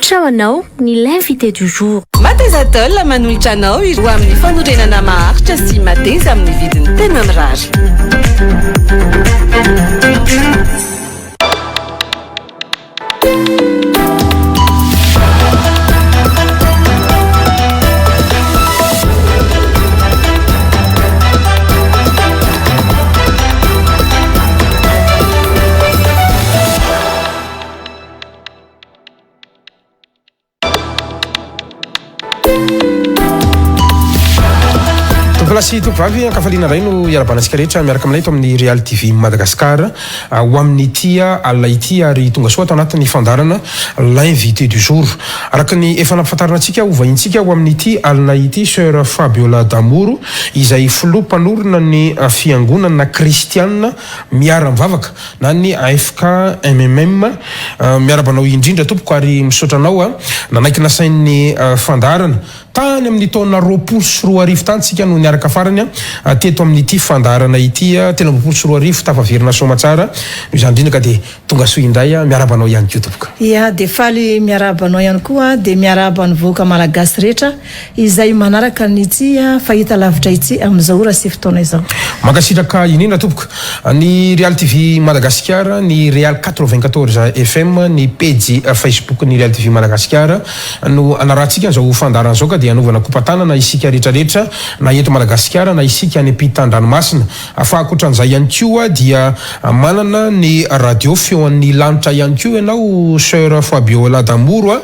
Mieritrao anao ny l'invité du jour. Matezatol manolotra anao ireo amin'ny fanorenana maharitra sy mateza amin'ny vidiny tena mirary. Plasy tovavy ankafaliana ray no iarabanantsika rehetra miaraka aminay to amin'ny Real TV Madagascar ho amin'ny tia alina ity ary tonga soa ato anatin'ny fandarana l'invité du jour. Araka ny efa nampafantaranantsika ovaintsika ho amin'ny ity alina ity sœur Fabiola Damoro izay filompanorona ny fiangonana kristianina miara-mivavaka na ny AFK MMM miarabanao indrindra tompoko ary misaotra anao nanaiky nasain'ny fandarana tany amin'ny taona 2024 tany tsika no niaraka farany teto amin'ny ity fandarana ity tena 2024 tafaverina somatsara izany indrindra ka de tonga soa indray miarabanao ihany koa tompoko. Ia de faly miarabanao ihany koa de miarabany voaka malagasy rehetra izay manaraka nity fahita lavitra ity amin'izao ora sy fotoana izao. Mankasitraka inina tompoko ny Real TV Madagascar ny Real 94 FM ny page Facebook ny Real TV Madagascar no anaratsika zao fandarana zao dia anovana kopatanana isika rehetrarehetra na eto Madagasikara na isika any ampitan-dranomasina afa akoatran'izay ihany koa dia manana ny radio feon'ny lanitra ihany koa ianao sœur Fabiola Damoro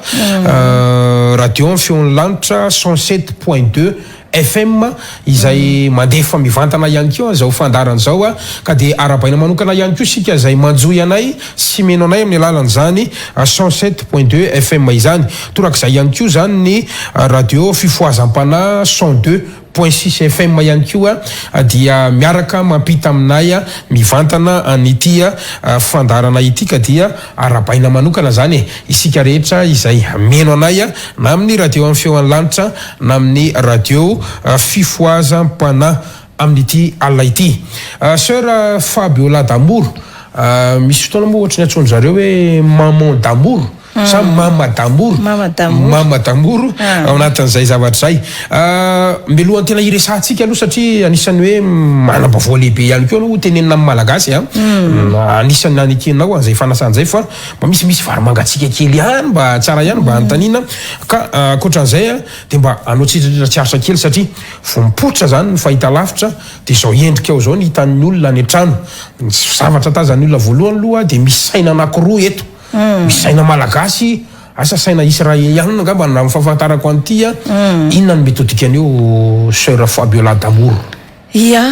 radio feon'ny lanitra 107.2 FM izay mandefa mivantana ihany koa zao fandarana zao ka de arabaina manokana ihany koa sika zay manjoy anay sy meno anay amin'ny alalan' zany 107.2 FM izany torak'izay ihany koa zany ny radio fifoazam-pana 102.6 FM ihany koa dia miaraka mampita aminay mivantana an'ity fandarana ity ka dia arabaina manokana zany isika rehetra izay meno anay na amin'ny radio amin'ny feon'ny lanitra na amin'ny radio fifoazam-pana amin'ity alina ity. Sœur Fabiola Damoro misy fotoana moa ohatry ny atsony zareo hoe maman Damoro sa mama Damoro ao anatin'izay zavatra zay milohan'ny tena iresantsika aloha satria anisany hoe manam-baovao lehibe ihany koa aloha tenenina amin'ny malagasy anisany nanikenao an'izay fanasan'izay fa mba misy varomangatsika kely ihany mba tsara ihany mba antanina ka akoatran'izay de mba anao tsitratritra tsiaritra kely satria vompotra zany ny fahita lavitra de zao endrika ao zao ny hitan'ny olona any an-trano zavatra tazan'ny olona voalohany aloha de misy saina anankiroa eto misy saina malagasy asa saina israeliana ngamba na mifafantarako an'ity inona ny metodika an'io sœur Fabiola Damoro. Ia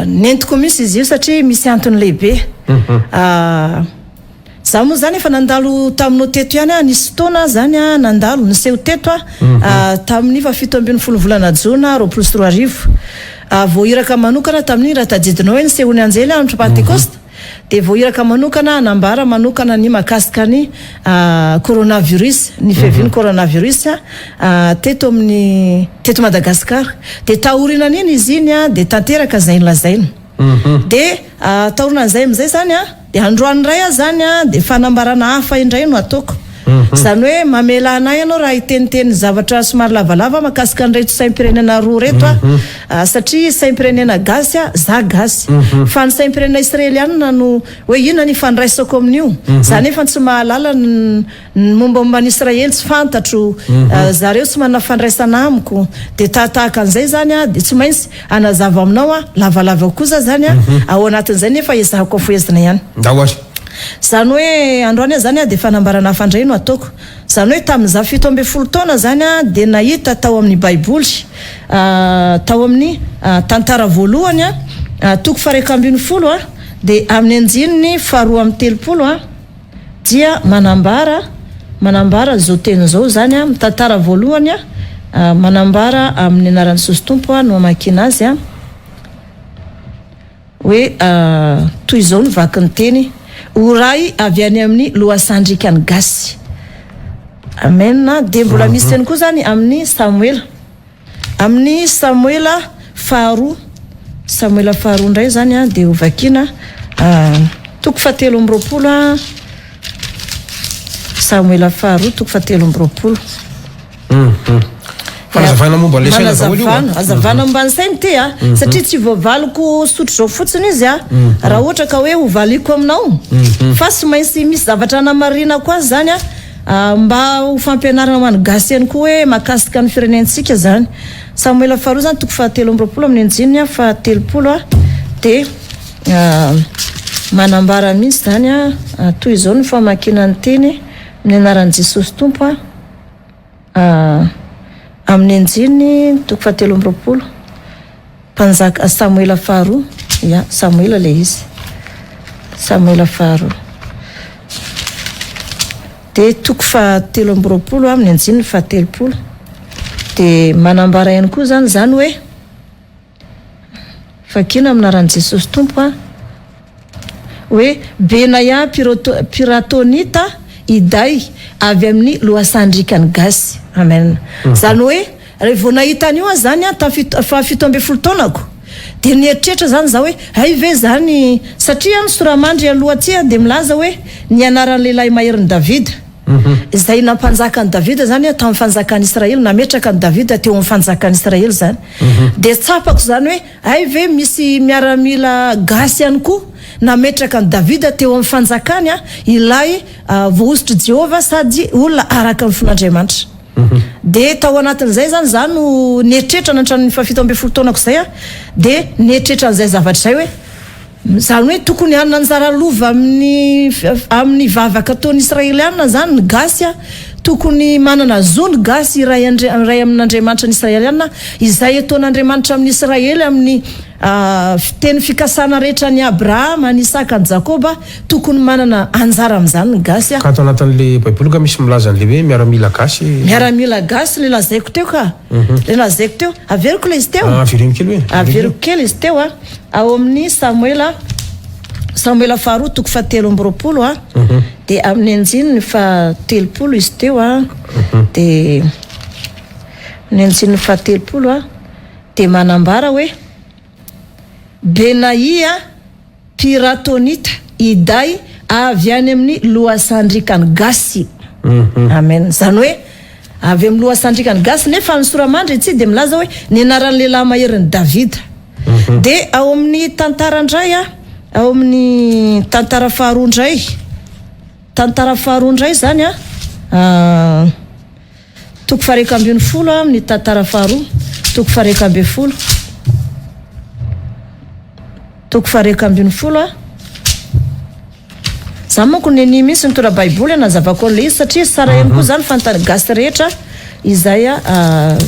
nentiko misy izy io satria misy antony lehibe za moa zany efa nandalo taminao teto ihany nisy fotoana zany nandalo niseho teto tamin'ny 17 volana jona 2024 vao iraka manokana tamin'ny raha tadidinao hoe nisehony anjely andro Pentecoste de vao iraka manokana nambara manokana ny makasika ny coronavirus ny feviny coronavirus teto amin'ny teto Madagasikara de taorinana iny izy iny de tanteraka zay lazaina de taorina zay amizay zany de androany ray zany de fanambarana hafa indray no ataoko zany hoe mamela anay anao raha iteniteny zavatra somary lavalava makasika an'ireto saim-pirenena roa reto satria saim-pirenena gasy za gasy fa ny saim-pirenena israeliana no hoe inona ny fandraisako amin'io zany efa tsy mahalala ny mombamomba ny Israely tsy fantatro zareo tsy manana fandraisana amiko de tahaka an'izay zany de tsy maintsy anazava aminao lavalava kosa zany ao anatin'izay nefa ezahako afoezina ihany zany hoe androany zany de fanambarana fandray no ataoko zany hoe tamin'za 17 taona zany de nahita tao amin'ny baiboly tao amin'ny tantara voalohany toko faha 12 de amin'ny anjininy faharoa amin'ny 30 dia manambara zao teny zao zany tantara voalohany manambara amin'ny anaran'ny Sostompo no makina azy hoe toy zao ny vaky ny teny oray avy any amin'ny loasandrika ny gasy amen de mbola misy teny koa zany amin'ny Samuela faharoa ndray zany de ovakina toko 7 amby 20 Samuela faharoa toko fahatelo amby roapolo. Fanazavana momba le saina daholo io. Azavana momba ny sainy ty a satria tsy voavaliko sotro zao fotsiny izy a raha ohatra ka hoe hovaliko aminao fa sy maintsy misy zavatra namarina koa zany a mba ho fampianarana malagasy ihany koa hoe mahakasika ny firenentsika zany. Samuela faharoa zany toko fahatelo amby roapolo amin'ny anjiny fahatelopolo a de manambara mihitsy zany a toy izao ny famakina ny teny amin'ny anaran'i Jesosy Tompo amin'ny anjiny toko fahatelo amby roapolo mpanjaka Samuela faharoa ya Samuela le izy Samuela faharoa de toko fahatelo amby roapolo amin'ny anjiny fahatelopolo de manambara ihany koa zany hoe fakina amin'ny anaran'i Jesosy Tompo hoe Benaya Piratonita iday avy amin'ny loasandrikany gasy. Amen. Zany hoe rehefa nahita an'io zany fa 17 taonako de nieritreritra zany za hoe ay ve zany satria ny soramandry aloha aty de milaza hoe ny anaran'ny lehilahy maherin'i Davida. Izay nampanjakany Davida zany tamin'ny fanjakan'i Israely nametraka ny Davida teo amin'ny fanjakan'i Israely zany. De tsapako zany hoe ay ve misy miaramila gasy ihany koa nametraka ny Davida teo amin'ny fanjakany ilay voaositry Jehova sady olona araka ny fon'Andriamanitra. De tao anatin'izay zany no nieritreritra nandrany 17 taonako zay de nieritreritra an'izay zavatra zay hoe zany hoe tokony hanana anjara lova amin'ny vavaka ataon'ny Israeliana zany ny gasy tokony manana zony gasy ray amin'Andriamanitra ny Israeliana izay ataon'Andriamanitra amin'ny Israely amin'ny fiteny fikasana rehetra ny Abrahama, ny Isaka, ny Jakoba tokony manana anjara amin'izany ny gasy ka ato anatin'le Baiboly ka misy milaza an'le hoe miaramila gasy. Miaramila gasy le lazaiko teo ka. Le lazaiko teo averiko le izy teo. Averino kely hoe. Averiko kely izy teo ao amin'ny Samuela faharoa toko fahatelo amby roapolo de amin'ny anjiny fahatelopolo izy teo de amin'ny anjiny fahatelopolo de manambara hoe Benaya Piratonita iday avy any amin'ny loasandrikany gasy. Amen. Zany hoe avy amin'ny loasandrikany gasy nefa ny soramandry tsy de milaza hoe ny anaran'ny lehilahy maherin'i Davida. De ao amin'ny tantara indray ao amin'ny tantara faharoa indray zany toko fahareka ambin'ny folo amin'ny tantara faharoa toko fahareka ambin'ny folo toko fahareka ambin'ny folo za manko neny misy ny tora Baiboly nazavako an'le izy satria sara ihany koa zany fantany gasy rehetra izay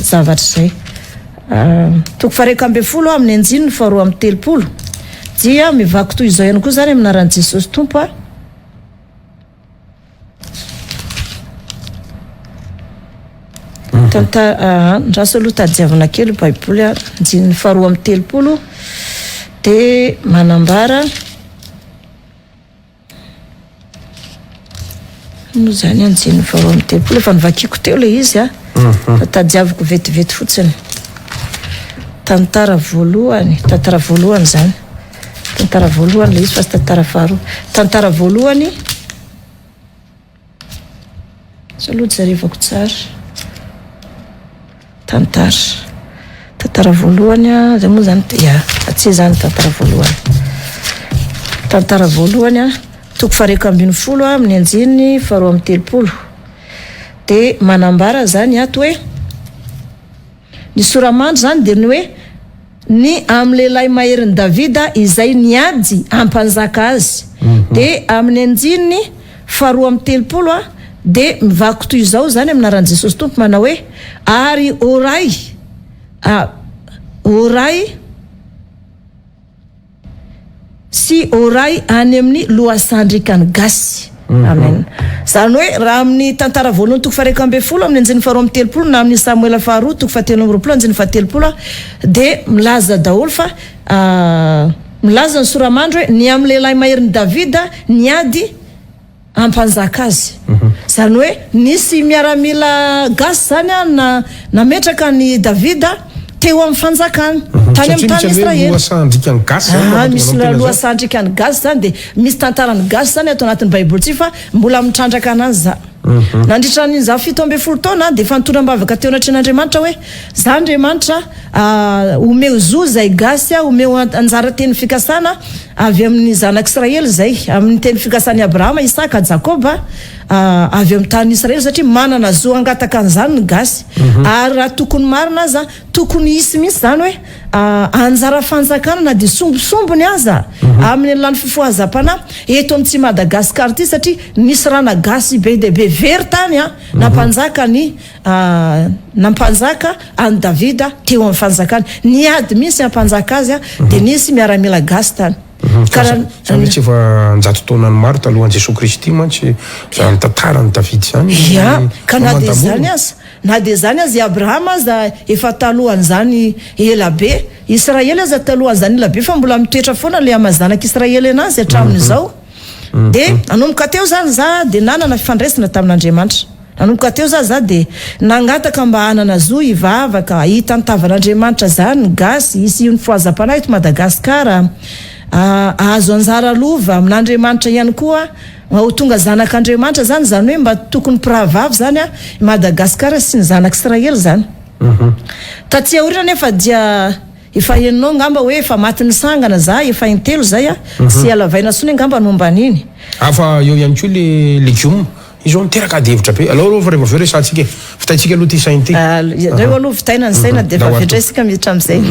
zavatra zay. Toko fahareka ambin'ny folo amin'ny anjiny faharoa amin'ny telopolo dia mivako toy izao ihany koa zany amin'ny anaran'i Jesosy Tompo ndraso aloha tadiavana kely Baiboly anjiny faharoa amin'ny telopolo de manambara no zany anjiny faharoa amin'ny telopolo efa nivakiko teo le izy fa tadiaviko vetivety fotsiny tantara voalohany zany tantara voalohany le izy fa sy tantara faharoa tantara voalohany saloha jarevako tsara tantara voalohany zay moa zany atsy zany tantara voalohany toko fahareka ambin'ny folo amin'ny anjiny faharoa amin'ny telopolo de manambara zany ato hoe ny soramandry zany de ny hoe ny amin'ny lehilahy maherin'i Davida izay niady ampanjaka azy. De amin'ny anjiny faharoa amin'ny telopolo de mivako toy izao zany amin'ny anaran'i Jesosy Tompo manao hoe ary oray sy oray any amin'ny loasandrikany gasy. Amen. Zany hoe raha amin'ny tantara voalohany toko fahareka ambin'ny folo amin'ny anjiny faharoa amin'ny telopolo na amin'ny Samuela faharoa toko fahatelo amby roapolo anjiny fahatelopolo de milaza daholo fa milaza ny soramandry hoe ny amin'ny lehilahy maherin'i Davida niady ampanjaka azy. Zany hoe nisy miaramila gasy zany nametraka ny Davida teo amin'ny fanjakany tany amin'ny tany Israely. Misy loasandrikany gasy zany de misy tantarany gasy zany ato anatin'ny Baiboly tsy fa mbola mitrandraka anazy za. nandritra ny za 17 taona de efa nitondra-bavaka teo anatren'Andriamanitra hoe za Andriamanitra omeo zo zay gasy omeo anjara teny fikasana avy amin'ny zanak'Israely zay amin'ny teny fikasany Abrahama, Isaka, Jakoba avy amin'ny tany Israely satria manana zo angataka an'izany ny gasy ary raha tokony marina aza tokony hisy misy zany hoe anjara fanjakana na de sombosombony aza amin'ny lany fifohazam-pana eto amin'ny tsy Madagasikara ty satria nisy rana gasy be de be very tany nampanjaka ny nampanjaka any Davida teo amin'ny fanjakany niady misy ampanjaka azy de nisy miaramila gasy tany zany tsy efa 100 taona ny maro talohan'i Jesosy Kristy mantsy zany tantarany Davidy zany ka na de zany aza na de zany azy Abrahama aza efa talohan'izany ela be Israely aza talohan'izany ela be fa mbola mitoetra foana le amazanak'Israely anazy hatramin'izao de nanomboka teo zany za de nanana fifandraisana tamin'Andriamanitra nanomboka teo za de nangataka mba hanana zo ivavaka hita ny tavan'Andriamanitra zany gasy hisy ny fohazam-panahy eto Madagasikara azo anjara lova amin'Andriamanitra ihany koa ho tonga zanak'Andriamanitra zany zany hoe mba tokony piravavy zany Madagasikara sy ny zanak'Israely zany taty aorina nefa dia efa henonao ngamba hoe efa maty nisangana za efa intelo zay sy alavaina sony ngamba nomba niny afa eo ihany koa le legioma izy miteraka devitra be alors fa rehefa aveo resantsika fitaitsika aloha ty sainy ty reo aloha vitaina ny saina de efa vetraisika miditra am'izay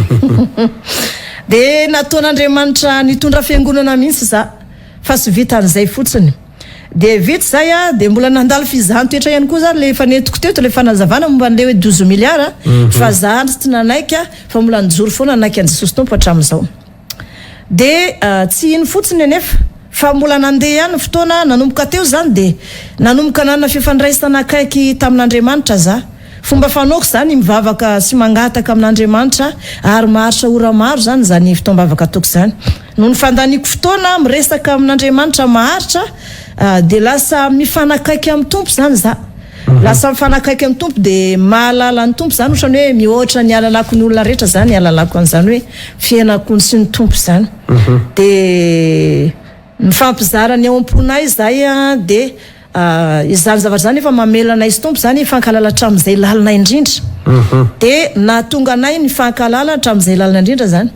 de nataon'Andriamanitra nitondra fiangonana mihitsy za fa sy vita an'izay fotsiny de vita zay de mbola nandalo fizahany toetra ihany koa zany le efa netiko teto le fanazavana momba an'le hoe 12 milliards fa za tsy nanaiky fa mbola nijoro foana nanaiky an Jesosy Tompo hatramin'izao de tsy iny fotsiny nefa fa mbola nandeha ihany fotoana nanomboka teo zany de nanomboka nanana fifandraisana akaiky tamin'Andriamanitra za fomba fanaoko zany mivavaka sy mangataka amin'Andriamanitra ary maharitra ora maro zany zany fitombavaka toko zany no ny fandaniko fotoana miresaka amin'Andriamanitra maharitra de lasa mifanakaiky amin'ny Tompo zany za lasa mifanakaiky amin'ny Tompo de mahalala ny Tompo zany ohatrany hoe mihoatra ny alalako ny olona rehetra zany alalako an'izany hoe fiainako sy ny Tompo zany de mifampizarany ao am-ponay zay de izany zavatra zany efa mamelana izy Tompo zany fankalala hatramin'izay lalina indrindra de nahatonga anay ny fankalala hatramin'izay lalina indrindra zany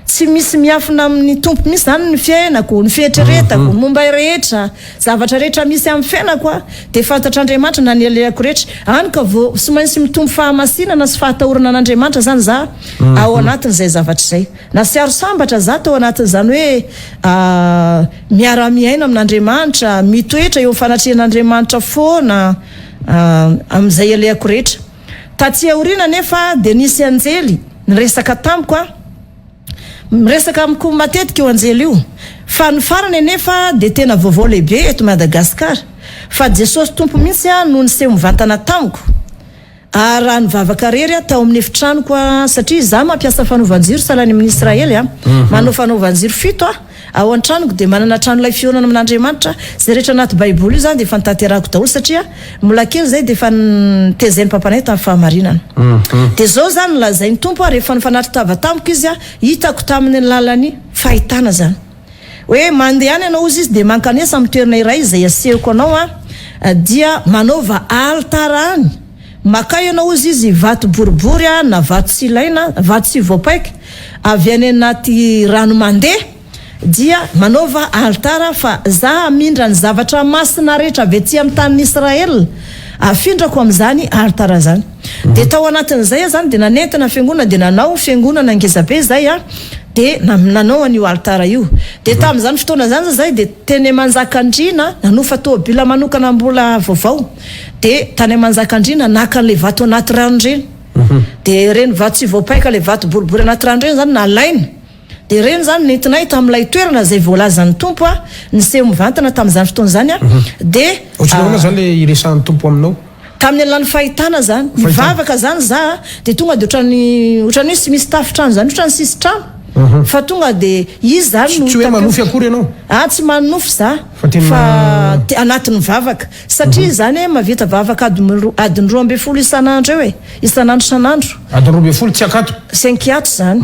tsy misy miafina amin'ny Tompo misy zany ny fiainako ny fietreretako ny momba rehetra zavatra rehetra misy amin'ny fiainako de fantatr'Andriamanitra na ny alehako rehetra any ka vao sy maintsy mitombo fahamasinana sy fahatahorana an'Andriamanitra zany za ao anatin'izay zavatra zay na sy aro sambatra za tao anatin'izany hoe miara-miaina amin'Andriamanitra mitoetra eo fanatrehan'Andriamanitra foana amin'izay alehako rehetra taty aoriana nefa de nisy anjely niresaka tamiko miresaka amiko matetika eo anjely io fa ny farany nefa de tena vaovao lehibe eto Madagasikara fa Jesosy Tompo mihitsy no niseho mivantana tamiko ary raha nivavaka rery tao amin'ny efitranoko satria za mampiasa fanovanjiro salany amin'ny Israely manao fanovanjiro 7 ao an-tranoko de manana tranolay fionana amin'Andriamanitra zay rehetra anaty baiboly io zany de efa nitanterako daholo satria mbola kely zay de efa nitezainy papanay tamin'ny fahamarinana de zao zany lazainy Tompo rehefa nifanatitava tamiko izy hitako tamin'ny lalany fahitana zany hoe mandeha any ianao izy de mankanesa amin'ny toerana iray izay asehoko anao dia manaova altara any maka ianao izy vato boribory na vato tsy ilaina vato tsy voapaiky avy any anaty rano mandeha dia manova altara fa za amindra ny zavatra masina rehetra avy aty amin'ny tanin'ny Israely afindrako amin'izany altara zany de tao anatin'izay zany de nanentana fiangonana de nanao fiangonana ngezabe zay de nanao an'io altara io de tamin'izany fotoana zany zay de teny Manjakandriana nanofa tobila manokana mbola vaovao de tany Manjakandriana naka le vato anaty rano reny de reny vato tsy voapaika le vato boribory anaty rano reny zany nalaina de reny zany nentinay tamin'ilay toerana zay voalazan'ny Tompo niseho mivantana tamin'izany fotoana zany de ohatrany zany le iresan'ny Tompo aminao tamin'ny alalany fahitana zany mivavaka zany za de tonga de ohatrany sy misy tafitrano zany ohatrany sisy trano fa tonga de izy zany tsy hoe manofy akory ianao tsy manofy za fa anatin'ny vavaka satria zany mavita vavaka adiny 12 isan'andro eo isan'andro san'andro adiny 12 tsy akato 5 ato zany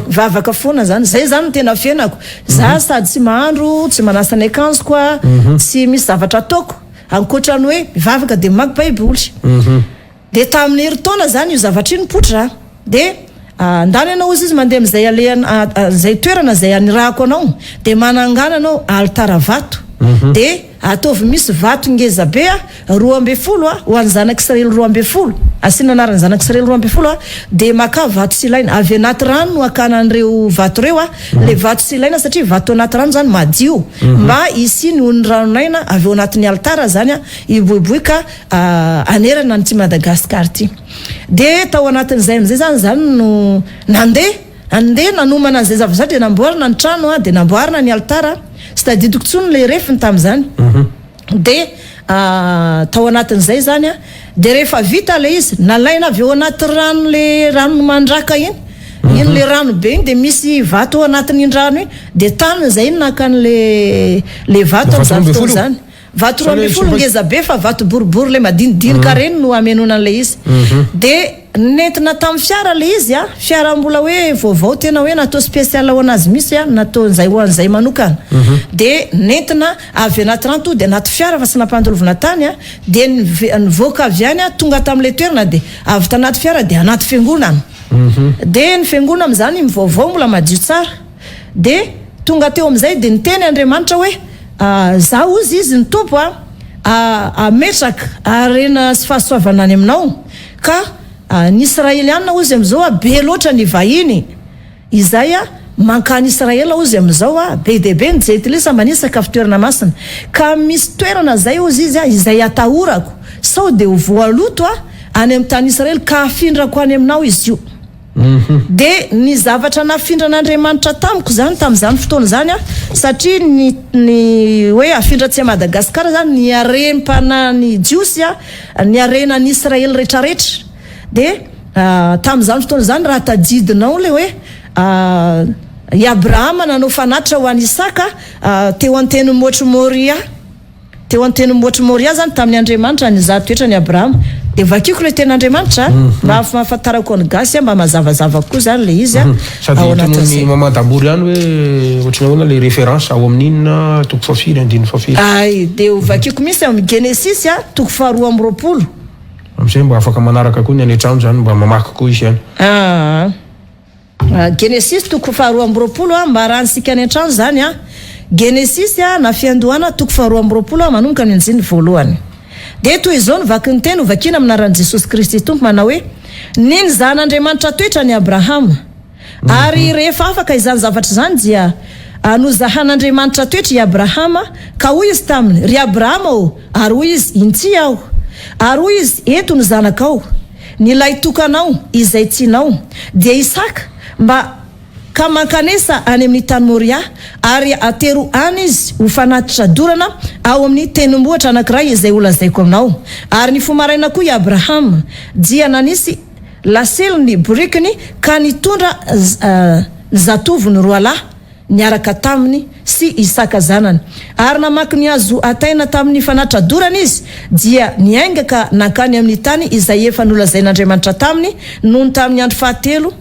vavaka foana zany zay zany tena fiainako za sady tsy mahandro tsy manasa ny akanjo koa tsy misy zavatra ataoko ankoatrany hoe mivavaka de mamaky baiboly. De tamin'ny herintaona zany io zavatra iny potra de andany anao izy mandeha am'izay alehana zay toerana zay anirahako anao de manangana anao altara vato. De ataovy misy vato ngezabe 12 ho an'ny zanak'Israely 12 asina anarany zanak'Israely 12 de maka vato sy ilaina avy anaty rano no akana an'ireo vato reo le vato sy ilaina satria vato anaty rano zany madio mba isiny ho ny ranonaina avy eo anatin'ny altara zany iboiboika anerana ny ty Madagasikara ty. De tao anatin'izay am'izay zany no andeha nanomana an'izay zavazatra de namboarina ny trano de namboarina ny altara sy tadidiko tsony le refiny tam'izany. De tao anatin'izay zany de rehefa vita le izy nalaina avy eo anaty rano le rano mandraka iny le rano be iny de misy vato anatin'iny rano iny de taniny zay iny nakan'le vato am'izany fotoana zany. Vato 12 ngezabe fa vato boribory le madinidinika reny no amenona an'le izy. De nentina tamin'ny fiara le izy fiara mbola hoe vaovao tena hoe natao spécial ho anazy misy natao nzay ho an'izay manokana. De nentina avy anaty rano to de anaty fiara fa sy nampandolovina tany de nivoaka avy any tonga tamin'le toerana de avy tanaty fiara de anaty fiangonana. De ny fiangonana am'izany mivaovao mbola madio tsara de tonga teo am'izay de niteny Andriamanitra hoe zaho izy ny tompo ametraka arena sy fahasoavana any aminao ka ny Israeliana ozy am'izao be loatra ny vahiny izay mankany Israela ozy am'izao be debe ny jetilisa manisaka fitoerana masina ka misy toerana zay ozy izy izay atahorako sao de ho voaloto any amin'ny tany Israely ka afindrako any aminao izy io. De ny zavatra nafindran'Andriamanitra tamiko zany tam'izany fotoana zany satria ny hoe afindratsy Madagasikara zany ny arem-pana ny jiosy ny arena ny Israely rehetrarehetra. De tam'izany fotoana zany raha tadidinao le hoe i Abrahama nanao fanatitra ho an'i Isaka teo anteny Moria. Teo anteny Moria zany tamin'ny Andriamanitra ny zatoetra ny Abrahama. De vakiko le ten'Andriamanitra mahafantarako ny gasy mba mazavazava koa zany le izy sady ny mamantambory ihany hoe ohatrany ahoana le référence ao amin'inona toko fafiry andiny fafiry ay de vakiko misy amin'ny Genesis toko 2:20 am'izay mba afaka manaraka koa ny any an-trano zany mba mamaky koa izy ihany. Genesis toko 2:20 mba rahansika any an-trano zany Genesis na fiandohana toko 2:20 manomboka amin'ny andiny voalohany. De toy izao vaky ny teny vakina aminaran'i Jesosy Kristy tompo manao hoe niny zan'Andriamanitra toetra ny Abrahama ary rehefa afaka izany zavatra zany dia nozahan'Andriamanitra toetra i Abrahama ka hoy izy taminy ry Abrahama ary hoy izy intsy aho ary hoy izy eto ny zanakao ny lay tokanao izay tsinao dia Isaka mba ka mankanesa any amin'ny tany Moria ary atero any izy ho fanatitra dorana ao amin'ny tenimbohitra anankiray izay olazaiko aminao ary ny fomaraina koa i Abrahama dia nanisy laseliny borikiny ka nitondra zatoviny roalahy niaraka taminy sy Isaka zanany ary namaky ny azo ataina tamin'ny fanatitra dorana izy dia niaingaka nankany amin'ny tany izay efa nolazain'Andriamanitra taminy nohony tamin'ny andro fahatelo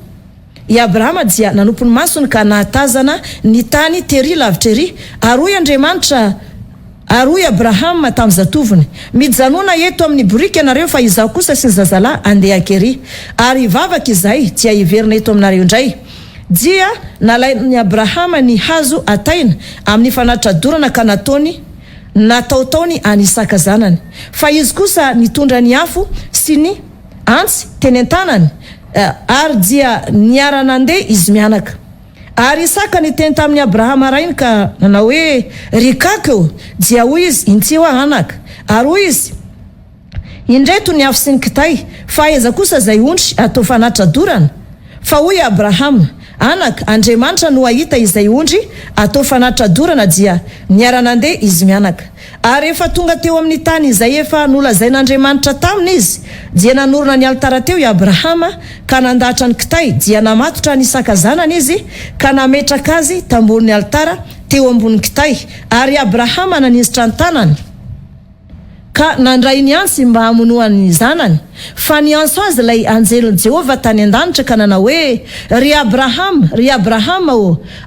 i Abrahama dia nanompony masony ka nahatazana ny tany tery lavitra ery ary hoy Andriamanitra ary hoy Abrahama tamin'ny zatoviny mijanona eto amin'ny borika ianareo fa izaho kosa sy ny zazalahy andeha akery ary ivavaka izay dia hiverina eto aminareo indray. Dia nalain'ny Abrahama ny hazo ataina amin'ny fanatitra dorana ka natautaony any Isaka zanany fa izy kosa nitondra ny afo sy ny antsy teny an-tanany ary dia niara-nandeha izy mianaka ary Isaka niteny tamin'ny Abrahama rainy ka nanao hoe rikako dia hoy izy intsy ho anaka ary hoy izy indreto ny afo sy ny kitay fa eza kosa zay ondry atao fanatitra dorana fa hoy Abrahama anaka Andriamanitra no ahita izay ondry atao fanatitra dorana dia niara-nandeha izy mianaka ary efa tonga teo amin'ny tany izay efa nolazain'Andriamanitra taminy izy dia nanorona ny altara teo i Abrahama ka nandahatra ny kitay dia namatotra ny Isaka zanany izy ka nametraka azy tambonin'ny altara teo ambony kitay ary Abrahama nanisitra ny tanany ka nandray ny antsy mba hamonoany zanany fa ny anso azy lay anjelon'i Jehova tany an-danitra ka nanao hoe ry Abrahama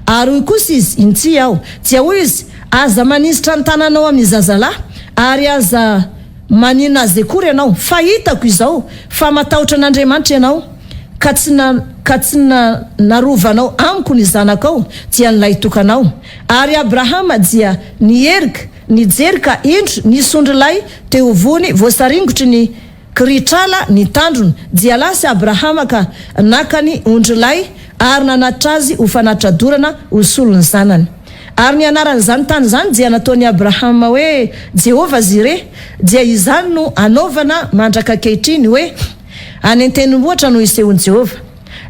ary hoy kosa izy intsy aho dia hoy izy aza manisitra ny tananao amin'ny zazalahy ary aza manina azy akory ianao fa hitako izao fa matahotra an'Andriamanitra ianao ka tsy narovanao amiko ny zanakao dia nilay tokanao. Ary Abrahama dia nijery ka indro nisondry lay teo vony voasaringotry ny kiritrala ny tandrony dia lasa Abrahama ka nakany ondry lay ary nanatra azy ho fanatradorana ho solony zanany. Ary ny anaran'izany tany zany dia nataony Abrahama hoe Jehova Zire dia izany no anaovana mandraka ankehitriny hoe any an-tendrombohitra no isehon'i Jehova.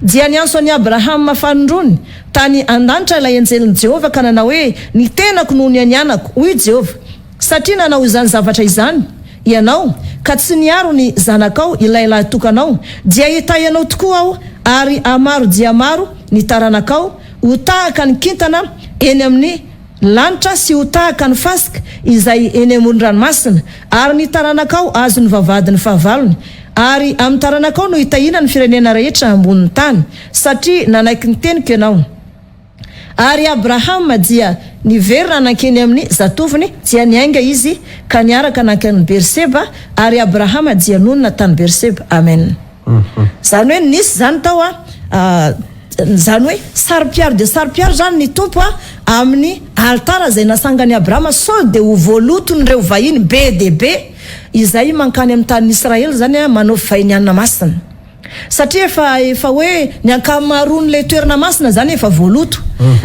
Dia nianso any Abrahama fanondrony tany an-danitra ilay anjelon'i Jehova ka nanao hoe ny tenako noho ny anianako hoy Jehova satria nanao izany zavatra izany ianao ka tsy niaro ny zanakao ilay lahy tokanao dia hita ianao tokoa aho ary amaro dia maro ny taranakao ho tahaka ny kintana eny amin'ny lanitra sy ho tahaka ny fasika izay eny amoron-dranomasina ary ny taranakao azo ny vavadiny fahavalony ary amin'ny taranakao no hitahina ny firenena rehetra ambonin'ny tany satria nanaiky ny teniko ianao. Ary Abrahama dia niverina nankeny amin'ny zatoviny dia niainga izy ka niaraka nankany Berseba ary Abrahama dia nonina tany Berseba. Amen. Zany hoe nisy zany tao zany hoe saripiaro de saripiaro zany ny tompo amin'ny altara zay nasangany Abrahama sao de ho voalotony vahiny be de be izay mankany amin'ny tany Israely zany manao vahiny anina masina satria efa hoe ny ankamaroany le toerana masina zany efa voaloto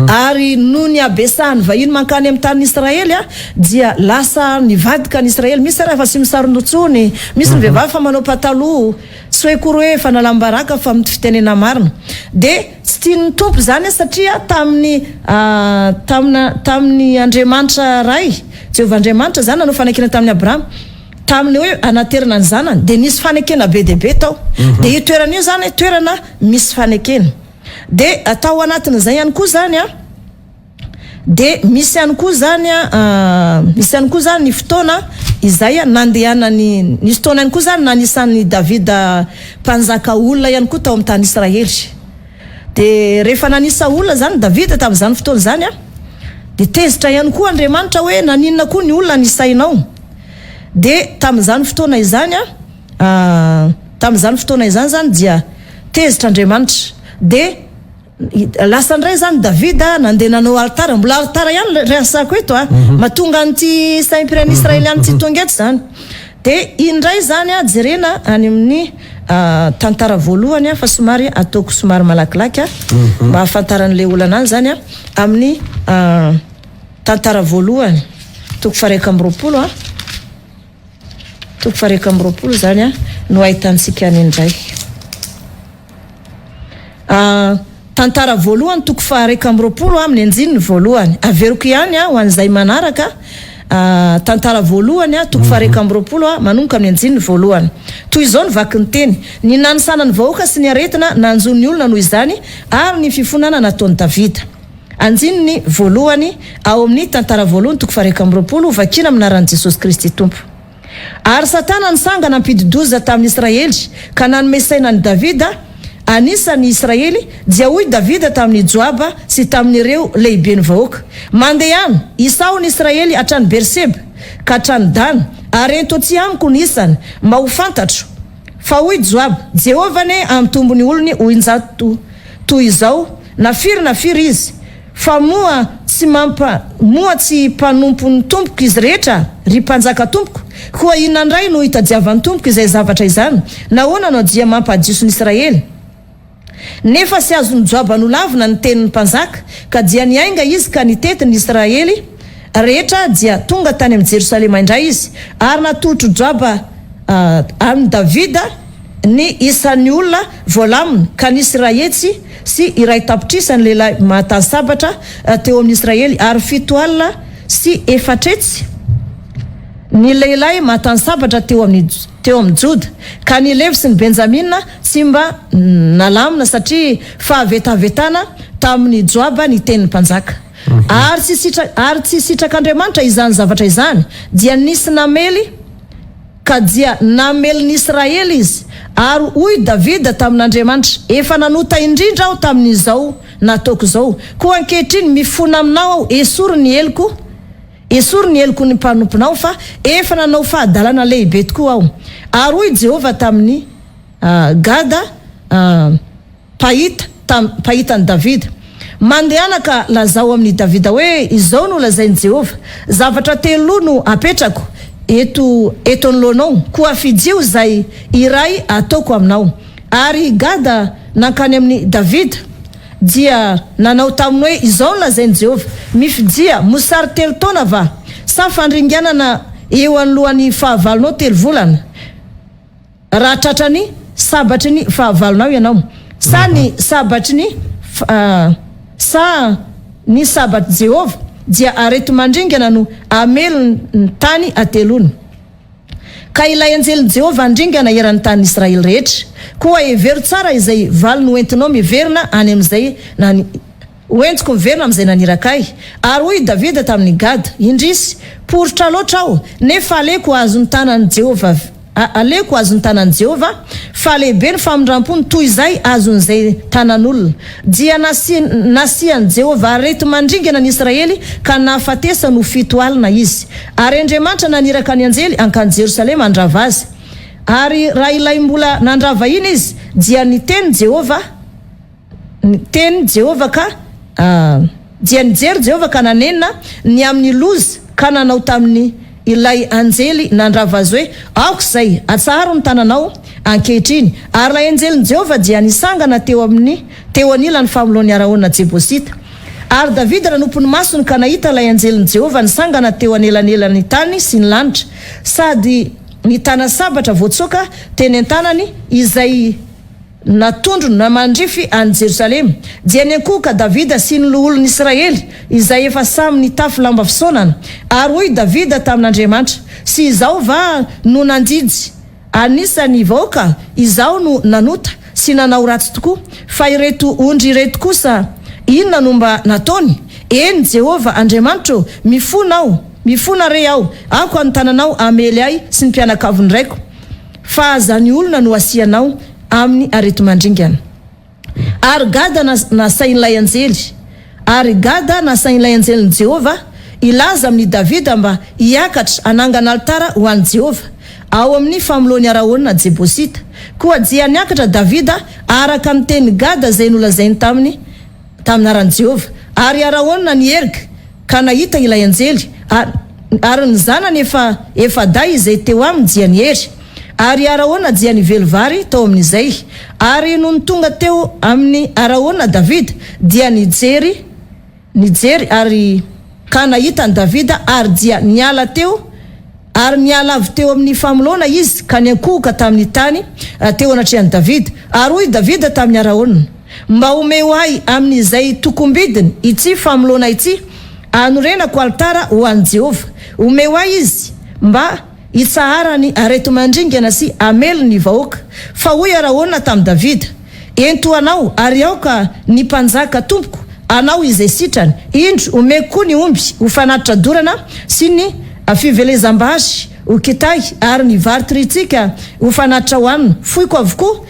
ary no ny abesahany vahiny mankany amin'ny tany Israely dia lasa nivadika ny Israely misy raha fa sy misarondotsony misy ny vehivavy fa manao pataloha tsy hoe kory hoe fanalambaraka fa amin'ny fitenena marina de tsy tian'ny tompo zany satria tamin'ny Andriamanitra ray Jehova Andriamanitra zany nanao fanakena tamin'ny Abrahama tamin'ny hoe anaterana ny zanany de nisy fanekena be de be tao de io toerana io zany toerana misy fanekena de atao anatiny zay ihany koa zany de misy ihany koa zany ny fotoana izay nandehanany nisy fotoana ihany koa zany nanisan'ny Davida mpanjaka olona ihany koa tao amin'ny tany Israely de rehefa nanisa olona zany Davida tamin'izany fotoana zany de tezitra ihany koa Andriamanitra hoe naninona koa ny olona nisainao de tamin'izany fotoana izany zany dia tezitra Andriamanitra de lasa ndray zany Davida nandeha nanao altara mbola altara ihany resako eto mahatonga an'ity saint-pyrény israeliany ty tonga eto zany de indray zany jerena any amin'ny tantara voalohany fa somary ataoko somary malakilaky mba ahafantaran'le olana any zany amin'ny tantara voalohany toko fareka amby roapolo zany no ahitantsika any indray tantara voalohany toko fareka amby roapolo amin'ny anjininy voalohany averiko ihany ho an'izay manaraka tantara voalohany toko fareka amby roapolo manomboka amin'ny anjininy voalohany toy izao ny vaky ny teny ny nanisanany vahoaka sy ny aretina nanjon'ny olona noho izany ary ny fifonana nataon'ny Davida. Anjininy voalohany ao amin'ny tantara voalohany toko fareka amby roapolo vakina aminaran'i Jesosy Kristy Tompo. Ary Satana nisangana ampididoza tamin'ny Israely ka nanome sainan'i Davida anisan'ny Israely dia hoy Davida tamin'ny Joaba sy tamin'ireo lehiben'ny vahoaka mandehany isao ny Israely hatrany Berseba ka hatrany Dan ary ento tsy amiko ny isany mba ho fantatro fa hoy Joaba Jehova ne amtombony olony ho injato toy izao na firy izy fa moa tsy mpanompon'ny tompoko izy rehetra ry mpanjaka tompoko koa inandray no hitadiavan'ny tompoko izay zavatra izany nahoana no dia mampadiso ny Israely nefa sy azony Joaba no lavina ny tenin'ny mpanjaka ka dia niainga izy ka nitetin'ny Israely rehetra dia tonga tany amin'ny Jerosalema indray izy ary natolotro Joaba amin'ny Davida ny isan'ny olona voalamina ka nisy rahetsy sy iray tapitrisany lehilahy mahatany sabatra teo amin'ny Israely ary 7 alina sy 4 ny lehilahy mahatany sabatra teo amin'ny Joda ka ny Levi sy ny Benjamina tsy mba nalamina satria fahavetavetana tamin'ny Joaba ny tenin'ny mpanjaka ary tsy sitrak'Andriamanitra izany zavatra izany dia nisy namely ka dia namel'ny Israely izy ary hoy Davida tamin'Andriamanitra efa nanota indrindra aho tamin'izao nataoko zao koa ankehitriny mifona aminao aho esory ny heliko esory ny eloko ny mpanomponao fa efa nanao fahadalana lehibe tokoa aho ary hoy Jehova tamin'ny Gada pahitany Davida mandehana ka lazao amin'ny Davida hoe izao no lazainy Jehova zavatra telo no apetrako eto anoloanao koa fijio zay iray ataoko aminao ary Gada nankany amin'ny Davida dia nanao taminy hoe izao no lazainy Jehova mifidia mosary telo taona va sa fandringanana eo anolohan'ny fahavalonao telo volana raha tratrany sabatry ny fahavalonao ianao sa ny sabatry ny sa ny sabatry Jehova dia arety mandringana no amelo ny tany atelony ka ilay anjeliny Jehova andringana eran'ny tany Israely rehetra koa every tsara izay valo no entinao miverina any amin'izay oentiko miverina amin'izay nanirakay ary hoy Davida tamin'ny Gada indrisy poritra loatra aho nefa aleko azony tanany Jehova aleko azony tanany Jehova fa lehibe ny famindram-pony toy izay azon'izay tanan'olona dia nasiany Jehova arety mandringana ny Israely ka nahafatesa no fito alina izy ary Andriamanitra naniraka ny anjely ankany Jerosalema andrava azy ary raha ilay mbola nandrava iny izy dia niteny Jehova ka dia nijery Jehova ka nanenina ny amin'ny loza ka nanao tamin'ny ilay anjely nandrava azy hoe aoko zay atsaharo ny tananao ankehitriny ary ilay anjeliny Jehova dia nisangana teo anilany famoloany Araona Jebosita ary Davida ranompony masony ka nahita ilay anjeliny Jehova nisangana teo anelanelany tany sy ny lanitra sady ny tana sabatra voatsoka teny an-tanany izay natondrony namandrify any Jerosalema dia nyankoka Davida sy ny olon'ny Israely izay efa samy nitafy lamba fisaonana ary hoy Davida tamin'Andriamanitra sy izao va no nandidy anisany vahoaka izao no nanota sy nanao ratsy tokoa fa ireto ondry ireto kosa inona no mba nataony eny Jehova Andriamanitra mifona re aho ako anotananao amely ahy sy ny mpianakaviny raiko fa zany olona no asianao amin'ny arety mandringana ary Gada nasain'ilay anjely ary Gada nasain'ilay anjeliny Jehova ilaza amin'ny Davida mba hiakatra anangana altara ho an'i Jehova ao amin'ny famoloany Araona Jebosita koa dia niakatra Davida araka ny teny Gada zay nolazainy tamin'ny aran'i Jehova ary Araona nierika ka nahita ilay anjely ary ny zanany efa day izay teo aminy dia niery ary Araona dia nivelo vary tao amin'izay ary no tonga teo amin'ny Araona Davida dia nijery ary ka nahita ny Davida ary dia niala avy teo amin'ny famolona izy ka niankohoka tamin'ny tany teo anatrehan'i Davida ary hoy Davida tamin'ny Araona mba omeo ahy amin'izay tokombidiny ity famolona ity anorenako altara ho an'i Jehova omeo ahy izy mba itsaharany arety mandringana sy amelo ny vahoaka fa hoy Araona tamin'i Davida ento anao ary aoka ny mpanjaka tompoko anao izay sitrany indro omeko koa ny omby ho fanatitra dorana sy ny fivelezam-bazy ho kitay ary ny vary tritsika ho fanatitra hoanina foiko avokoa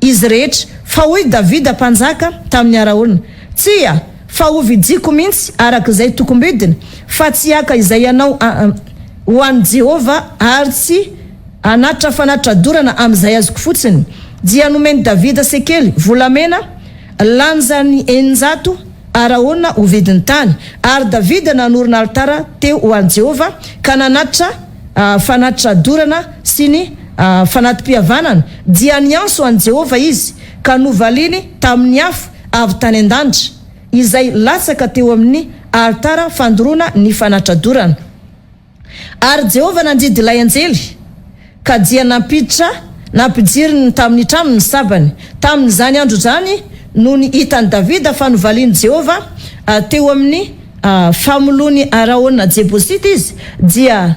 izy rehetra fa hoy Davida mpanjaka tamin'ny Araona tsia fa ho vidiko mihitsy arak'izay tokombidina fa tsy aka izay anao ho an'i Jehova ary tsy anatitra fanatitra dorana amin'izay azoko fotsiny dia nomeny Davida sekely volamena lanjany 900 Araona ho vidiny tany ary Davida nanorina altara teo ho an'i Jehova ka nanatitra fanatitra dorana sy ny fanatim-pihavanana dia nianso an'i Jehova izy ka novaliny tamin'ny afo avy tany an-danitra izay latsaka teo amin'ny altara fandoroana ny fanatitra dorana ary Jehova nandidy ilay anjely ka dia nampijiriny tamin'ny tramony sabany tamin'izany andro zany no ny hitany Davida fa novaliany Jehova teo amin'ny famolony Araona Jebosita izy dia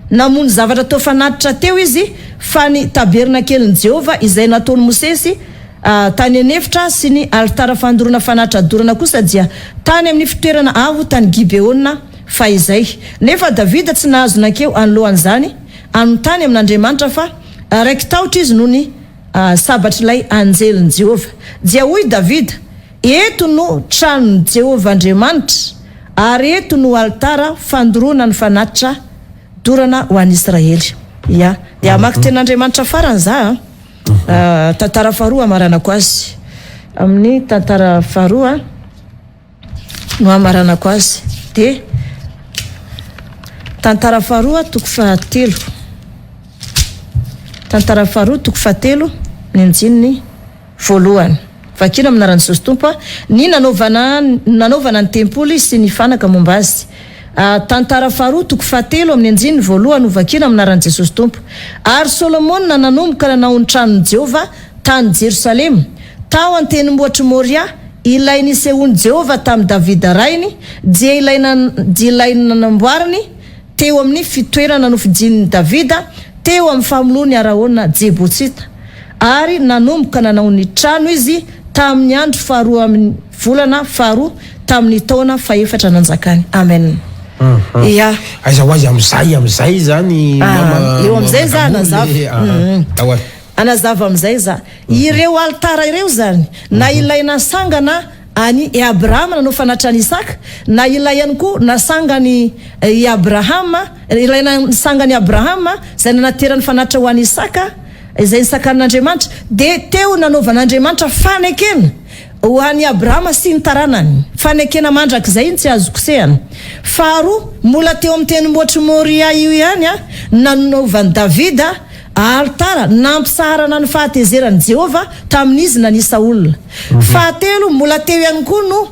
namony zavatra tao fanatitra teo izy fa ny tabernakeliny Jehova izay nataony Mosesy tany anefitra sy ny altara fandorona fanatitra dorana kosa dia tany amin'ny fitoerana avo tany Gibeona fa izay nefa Davida tsy nahazonankeo anolohanyzany anontany amin'Andriamanitra fa raiky taotra izy no ny sabatry ilay anjeliny Jehova dia hoy Davida eto no tranon'i Jehova Andriamanitra ary eto no altara fandoroana ny fanatitra dorana ho an'ny Israely. Ya, dia amaky ten'Andriamanitra farany za tantara faharoa amaranako azy. Amin'ny tantara faharoa no amaranako azy. De tantara faharoa toko fahatelo. Tantara faharoa toko fahatelo ny anjininy voalohany. Vakina aminaran'ny Jesosy Tompo ny nanaovana ny tempoly sy ny fanaka momba azy. Tantara faharoa toko fahatelo amin'ny anjininy voalohany no vakina aminaran'ny Jesosy Tompo. Ary Solomona nanomboka nanao ny tranon'i Jehova tany Jerusalema tao an-tendrombohitry Moria, ilay nisehoan'i Jehova tamin'ny Davida rainy, dia ilay nanamboariny teo amin'ny fitoerana nofidian'i Davida teo amin'ny famoloany Araona Jebosita. Ary nanomboka nanao ny trano izy tamin'ny andro faharoa amin'ny volana faharoa tamin'ny taona faefatra nanjakany. Amen. Ya. Aiza ho azy amizay zany eo amizay za anazava. Anazava amizay za. Ireo altara ireo zany na ilay nasangana ani Abrahama nanao fanatrany Isaka, na ilay ihany koa nasangany Abrahama, ilay nasangany Abrahama zay nanaterany fanatra ho an'i Isaka, izay nisakanin'Andriamanitra, de teo nanaovan'Andriamanitra fanekena ho an'i Abrahama sy ny taranany. Fanekena mandrak'izay tsy azo kosehana. Faharoa, mbola teo amin'ny tendrombohitry Moria io ihany nanaovan'i Davida altara nampisarana ny fahatezerany Jehova tamin'izy nanisa olona. Fahatelo, mbola teo ihany koa no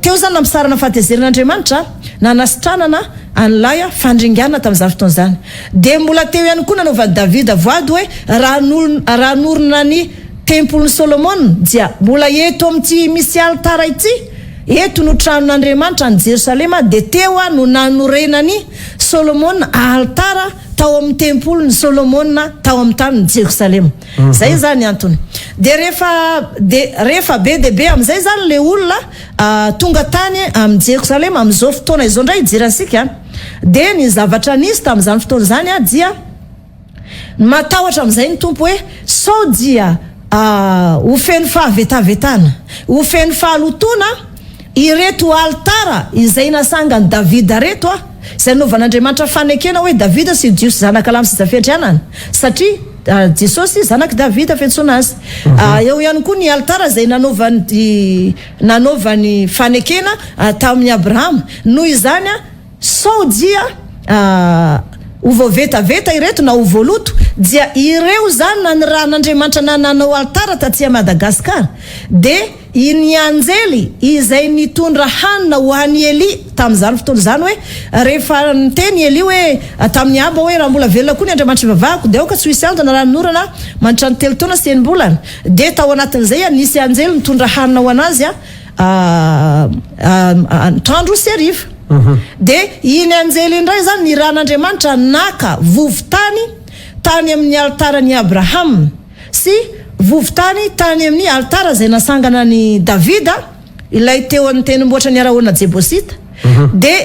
teo zany nampisarana fahatezeran'Andriamanitra nanasitranana an'ilay fandringana tamin'izany fotoana zany. De mbola teo ihany koa nanaovan'i Davida voady hoe raha norona ny tempolin'i Solomona dia mbola eto amin'ity misy altara ity, eto no tranon'Andriamanitra ny Jerusalema, de teo no nanorenany Solomona altara tao amin'ny tempolin'ny Solomona tao amin'ny tanin'ny Jerusalema. Zay zany antony. De rehefa be de be amizay zany le olona tonga tany amin'ny Jerusalema amin'izao fotoana izao ndray jerantsika, de ny zavatra nisy tamin'izany fotoana zany dia matahotra amizay ny tompo hoe sao dia ho feno fahavetavetana, ho feno fahalotona ireto altara izay nasangany Davida reto izay nanaovan'Andriamanitra fanekena hoe Davida sy Jiosy zanaka lamy sy zafetrianana, satria Jesosy zanaka Davida fiantsoana azy. Eo ihany koa ny altara izay nanaovany fanekena tamin'ny Abrahama, noho izany sao dia ho voavetaveta ireto na ho voaloto, dia ireo zany na ny ran'Andriamanitra nanao altara taty Madagasikara. De ny anjely izay nitondra hanina ho an'i Eli tamin'izany fotoana zany hoe rehefa niteny Eli hoe tamin'ny aba hoe raha mbola velona koa ny Andriamanitra vavahako dia aoka tsy hisy andro na raha norana manitra ny telo taona sy enim-bolana. De tao anatin'izay nisy anjely nitondra hanina ho anazy trandro sy ariva. De iny anjely indray zany ny ran'Andriamanitra naka vovotany tany amin'ny altarany Abrahama sy vovotany tany amin'ny altara zay nasangana ny Davida, ilay teo amin'ny tendrombohitra ny Araona Jebosita. De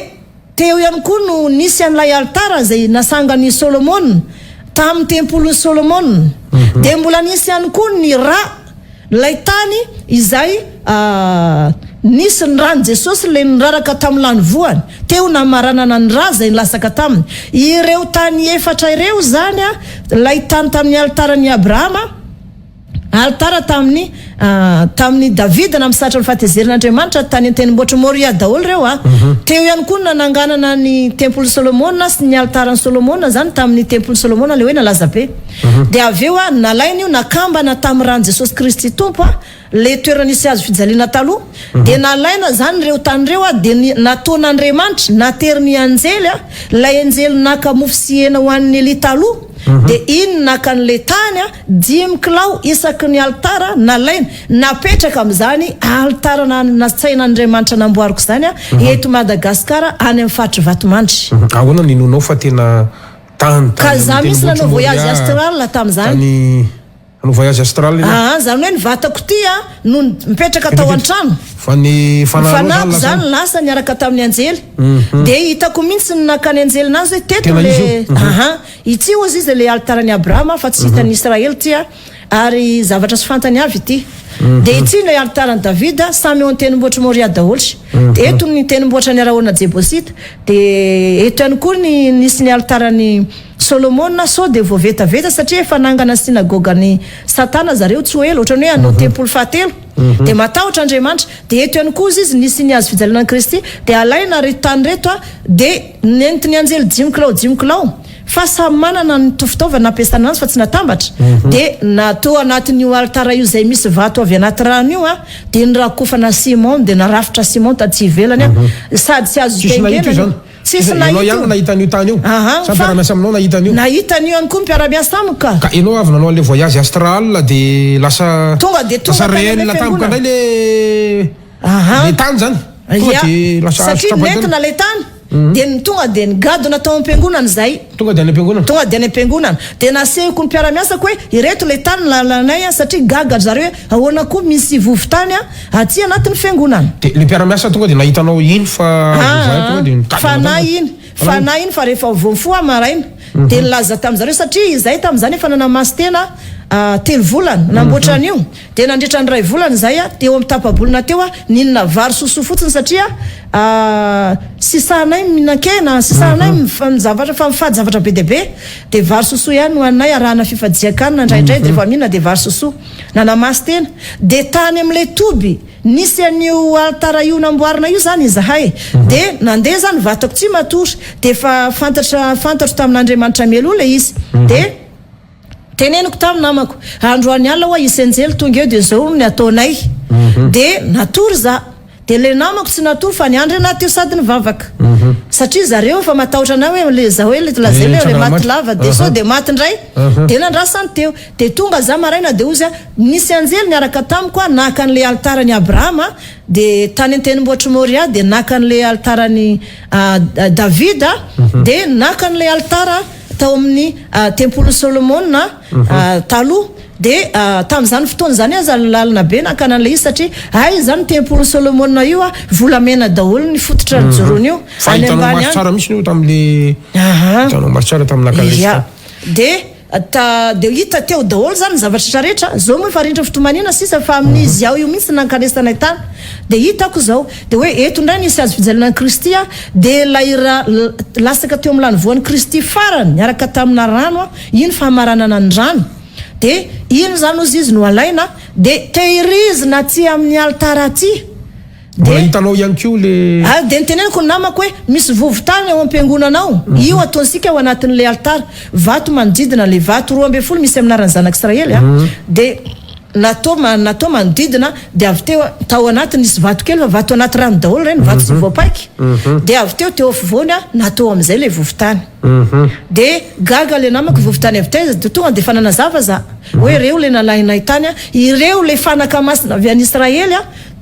teo ihany koa no nisy an'ilay altara zay nasangany Solomona tamin'ny tempolin'i Solomona. De mbola nisy ihany koa ny lay tany izay nisy ny rany Jesosy le niraraka tamin'ny lany voany, teo namaranana ny ra zay nilasaka taminy. Ireo tany efatra ireo zany lay tany tamin'ny altarany Abrahama, altara tamin'ny Davida nampisatra ny fahatezerin'Andriamanitra tany an-tendrombohitry Moria daholo reo Teo ihany koa nananganana ny tempolin'i Solomona sy ny altaran'i Solomona zany tamin'ny tempolin'i Solomona le hoe nalaza be. De aveo nalainy io nakambana tamin'ny rany Jesosy Kristy Tompo le toerana nisy azo fijaliana taloha. De nalaina zany reo tany reo de nataon'Andriamanitra nateriny anjely lay anjely naka mofo sy hena ho an'ny Eli taloha. De iny naka an'le tany 10 kilao isaky ny altara nalaina napetraka am'izany altara natsain'Andriamanitra namboariko zany eto Madagasikara any amin'ny faritry Vatomandry. Ahoana ninonao fa tena tany ka za misy nanao voyage astral tam'izany. Anao voyage astral zany hoe ny vatako ty no mipetraka tao an-trano. Fa ny fanako zany lasa niaraka tamin'ny anjely. De hitako mihitsy ny nakany anjely nazy teto le ity ozy izy le altarany Abrahama fa tsy hitan'ny Israely ty ary zavatra sy fantany avy ity de itsy le altarany Davida samy eo ny tenimboatra Moria daholy de eto ny tenimboatra ny Araona Jebosita de eto ihany koa ny nisy ny altarany Solomona sao de voavetaveta satria efa nangana sinagogany Satana zareo tsy ela ohatrany hoe anao tempoly fahatelo de matahotra Andriamanitra de eto ihany koa izy nisy ny azo fijalina Kristy de alaina reto tany reto de nentiny anjely 5 kilao fa samy manana ny fitaovana ampiasana azy fa tsy natambatra de natao anatin'io altara io zay misy vato avy anaty rano io de nirakofana Simon de narafitra Simon taty ivelany sady tsy azo tengena sisy nahita nahitany io tany io sampiaramiasa aminao nahitany io nahitany io ihany koa mpiara-miasa amiko ka enao avy nanao an'le voyage astral de lasa tonga de lasa réel tampoka ndray le tany zany tonga de lasa satria nentina le tany de tonga de nigado natao am-piangonana zay tonga de any am-piangonana de nasehiko ny mpiara-miasako hoe ireto le tany lalanay satria gaga zareo ahoana koa misy vovotany aty anatin'ny fiangonana de le mpiara-miasa tonga de nahitanao iny fa na iny fa rehefa voafoa maraina de nilaza tam'zareo satria izay tam'zany efa nanamasy tena 3 volana namboatra an'io de nandritra ny 2 volana zay teo amin'ny tapabolona teo ninona vary soso fotsiny satria sisanay mihinan-kena sisanay mizavatra fa mifady zavatra be deabe de vary soso ihany no anay arahana fifadiakanina indraindray de rehefa mihina de vary soso nanamasy tena de tany am'le toby nisy an'io altara io namboarina io zany izahay de nandeha zany vatako tsy matory de fa fantatro tamin'Andriamanitra melo le izy de teneniko tamin'ny namako androany alina hoa isenjely tonga eo de zao ny ataonay de natory za de le namako tsy natory fa ny andro anaty eo sady ny vavaka satria zareo fa matahotra anao hoe le za hoe le lazele le maty lava de sao de maty ndray de nandrasany teo de tonga za maraina de ozy nisy anjely niaraka tamiko naka an'le altarany Abrahama de tany an-tenimboatra Moria de naka an'le altarany Davida de naka an'le altara tao amin'ny tempoly Solomona taloha de tam'izany fotoana zany aza lalina be nakanan'le izy satria ay zany tempoly Solomona io volamena daholo ny fototra ny jorony io any ambany tsara misy io tam'le hitanao matsara tamin'nakale de hita teo daholo zany zavatra rehetra zao moa efa rindra fitomanina sisa fa amin'izy ao io mihitsy nankanesanay tany de hitako zao de hoe eto ndray nisy azo fijalinan'i Kristy de lasaka teo amin'ny lany voan'ny Kristy farany miaraka tamina rano iny fahamaranana ny rano de iny zany ozy izy no alaina de tehirizina aty amin'ny altara aty de hitanao ihany ko le de niteneniko ny namako hoe misy vovotany ao am-piangonanao io ataonsika ao anatin'le altara vato manodidina le vato 12 misy aminaran'ny zanak'Israely de natao manodidina de avy teo tao anatiny nisy vato kely fa vato anaty rano daholo reny vato tsy voapaiky de avy teo afovoany natao am'izay le vovotany de gaga le namako vovotany avy teo de tonga de fa nanazava za hoe reo le nalainay tany ireo le fanaka masina avy an'Israely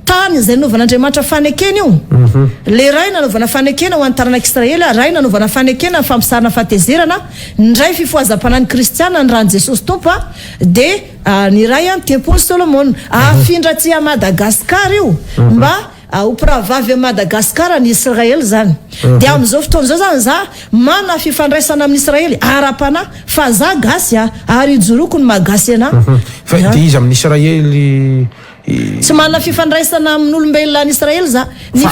tany zay novan'Andriamanitra fanekena io le ray nanovana fanekena ho antaranak'Israely ray nanovana fanekena fampisarana fahatezerana ndray fifoazam-panan'ny Kristiana ny ran'i Jesosy Tompo de ny ray tempoly Solomona afindra aty a Madagasikara io mba opiravavy a Madagasikara ny Israely zany de am'izao fotoana zao zany za mana fifandraisana amin'ny Israely ara-pana fa za gasy ary joroko ny magasy ana fa de izy amin'ny Israely tsy manana fifandraisana amin'olombelona any Israely za fa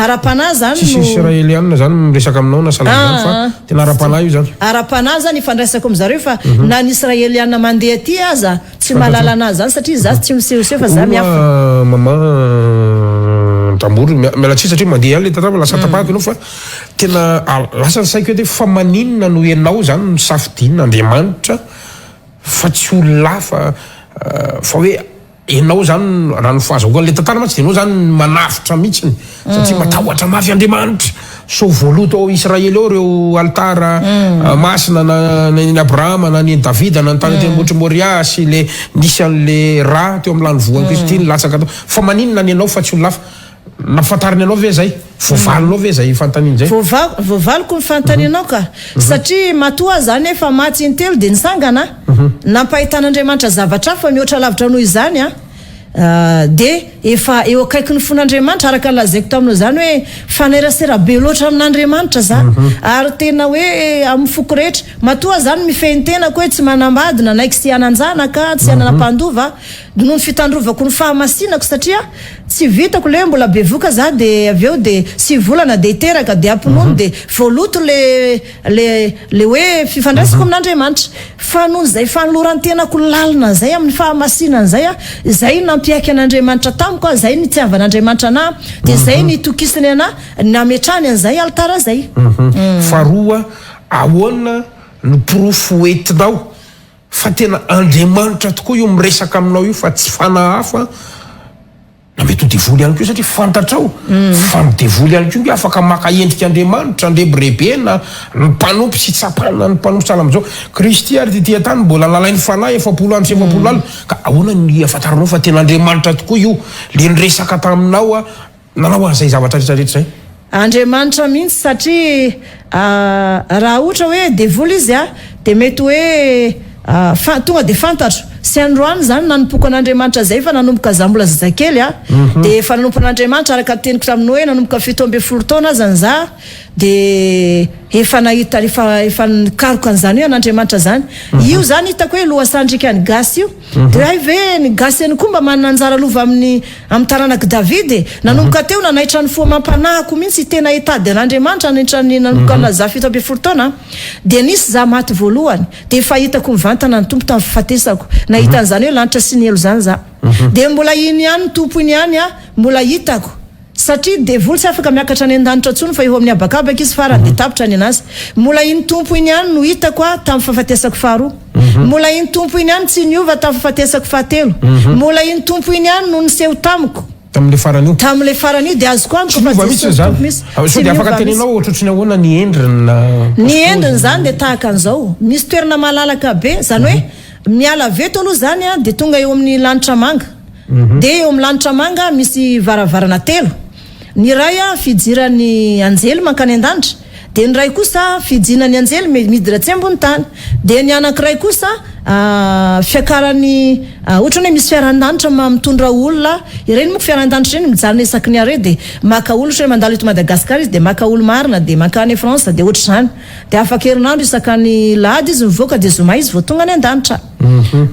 ara-pana zany tsy israeliana zany miresaka aminao na salama fa tena ara-pana io zany ara-pana zany ifandraisako am'zareo fa na ny israeliana mandeha aty aza tsy mahalala anazy zany satria za tsy misehoseho fa za miafa mama tambory miala tsy satria mandeha any le tatapa lasa tapahako ianao fa tena lasa ny saiko hoe fa maninona no ianao zany no safidinina Andriamanitra fa tsy olona fa hoe enao zany raha no fahazako le tantara matsy de enao zany manafitra mihitsiny satria matahotra mafy Andriamanitra so voaloto ao Israely ao reo altara masina na ny Abrahama na ny Davida na ny tany tenimboatra Moria sy le nisy an'le raha teo amin'ny lany voan'i Kristy latsaka atao fa maninona ny anao fa tsy olona nafantariny anao ve zay voavalinao ve zay fantaniny zay voavaliko ny fantaninao ka satria matoa zany efa matsy intelo de nisangana nampahitan'Andriamanitra zavatra fa mihoatra lavitra noho izany de efa eo akaiky ny fon'Andriamanitra araka lazaiko taminao zany hoe fanerasera be loatra amin'Andriamanitra za ary tena hoe amin'ny foko rehetra matoa zany mifehin-tenako hoe tsy manambadina naiky sy hanan-janaka tsy hanan-pandova noho ny fitandrovako ny fahamasinako satria tsy vitako le mbola be voka za de aveo de sy volana de iteraka de ampinono de voaloto le hoe fifandraisako amin'Andriamanitra fa noho zay fanoloran-tenako lalina zay amin'ny fahamasinana zay zay nampiaiky an'Andriamanitra tamiko zay nitiavan'Andriamanitra ana de zay nitokisiny ana nametrany an'izay altara zay faroa ahoana ny porofo entinao fa tena Andriamanitra tokoa io miresaka aminao io fa tsy fanahafa na mety ho devoly ihany koa satria fantatrao fa midevoly ihany koa afaka maka endrika Andriamanitra andrebirebe na ny mpanompo sy tsapana ny mpanompo salam'izao Kristy ary ty tia-tany mbola nalainy fanahy 7 andro sy 7 alina ka ahoana ny afantaranao fa tena Andriamanitra tokoa io le niresaka taminao nanao an'izay zavatra rehetrarehetra zay Andriamanitra mihitsy satria raha ohatra hoe devoly izy de mety hoe tonga de fantatro sy androany zany nanompoka an'Andriamanitra zay fa nanomboka za mbola zazakely de efa nanompo an'Andriamanitra araka teniko taminao hoe nanomboka 17 taona zany za de efa nahita efa nikaroka an'izany hoe an'Andriamanitra zany io zany hitako hoe loasandrika ny gasy io de raha ve ny gasy any koa mba manana anjara lova amin'ny taranaky Davide nanomboka teo nanaitra ny foamampanahako mihitsy tena hitady an'Andriamanitra nahitra nanomboka za 17 taona de nisy za maty voalohany de efa hitako mivantana ny tompo tamin'ny fahafatesako nahita an'izany hoe lanitra sy ny elo zany za de mbola iny ihany tompo iny ihany mbola hitako satria devoly tsy afaka miakatra any an-danitra tsony fa eo amin'ny abakabaka izy farany de tapitra any anazy mbola iny tompo iny ihany no hitako tamin'ny fahafatesako faharoa mbola iny tompo iny ihany tsy niova tamin'ny fahafatesako fahatelo mbola iny tompo iny ihany no niseho tamiko tamile farany io tamile farany io de azoko aniko fa misy zany so de afaka teninao ohatrotry ny ahoana ny endriny zany de tahaka an'izao misy toerana malalaka be zany hoe miala veto aloha zany de tonga eo amin'ny lanitra manga de eo amin'ny lanitra manga misy varavarana telo ny ray fidirany anjely mankany an-danitra de ny ray kosa fidinany anjely miditra tsy ambony tany de ny anankiray kosa fiakarany ohatra hoe misy fiaran-danitra mitondra olona ireny moko fiaran-danitra ireny mijanona isaky ny are de maka olo ohatra hoe mandalo eto Madagasikara izy de maka olo marina de makany France de ohatra zany de afaka herinandro isakany lahady izy mivoaka de zoma izy vao tonga any an-danitra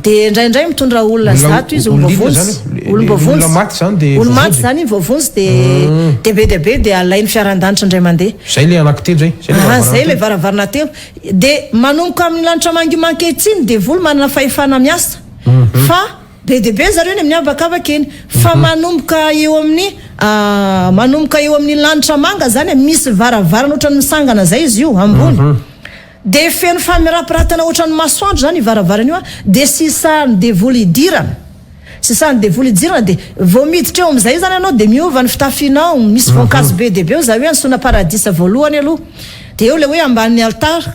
de indraindray mitondra olona zato izy olom-bovonjy olo maty zany vovonjy de be de be de alainy fiaran-danitra indray mandeha zay le anankitelo zay le varavarana telo de manomboka amin'ny lanitra mangimanketsiny de voly manana fahefana miasa fa be de be zareo eny amin'ny abakabaka eny fa manomboka eo amin'ny lanitra manga zany misy varavarana ohatrany misangana zay izy io ambony de feno famirapiratana ohatrany masoandro zany varavarana io de sisany devoly idirana de vao miditra eo am'izay zany anao de miova ny fitafinao misy voankazo be de be eo za hoe ansona paradisa voalohany aloha de eo le hoe ambanin'ny altara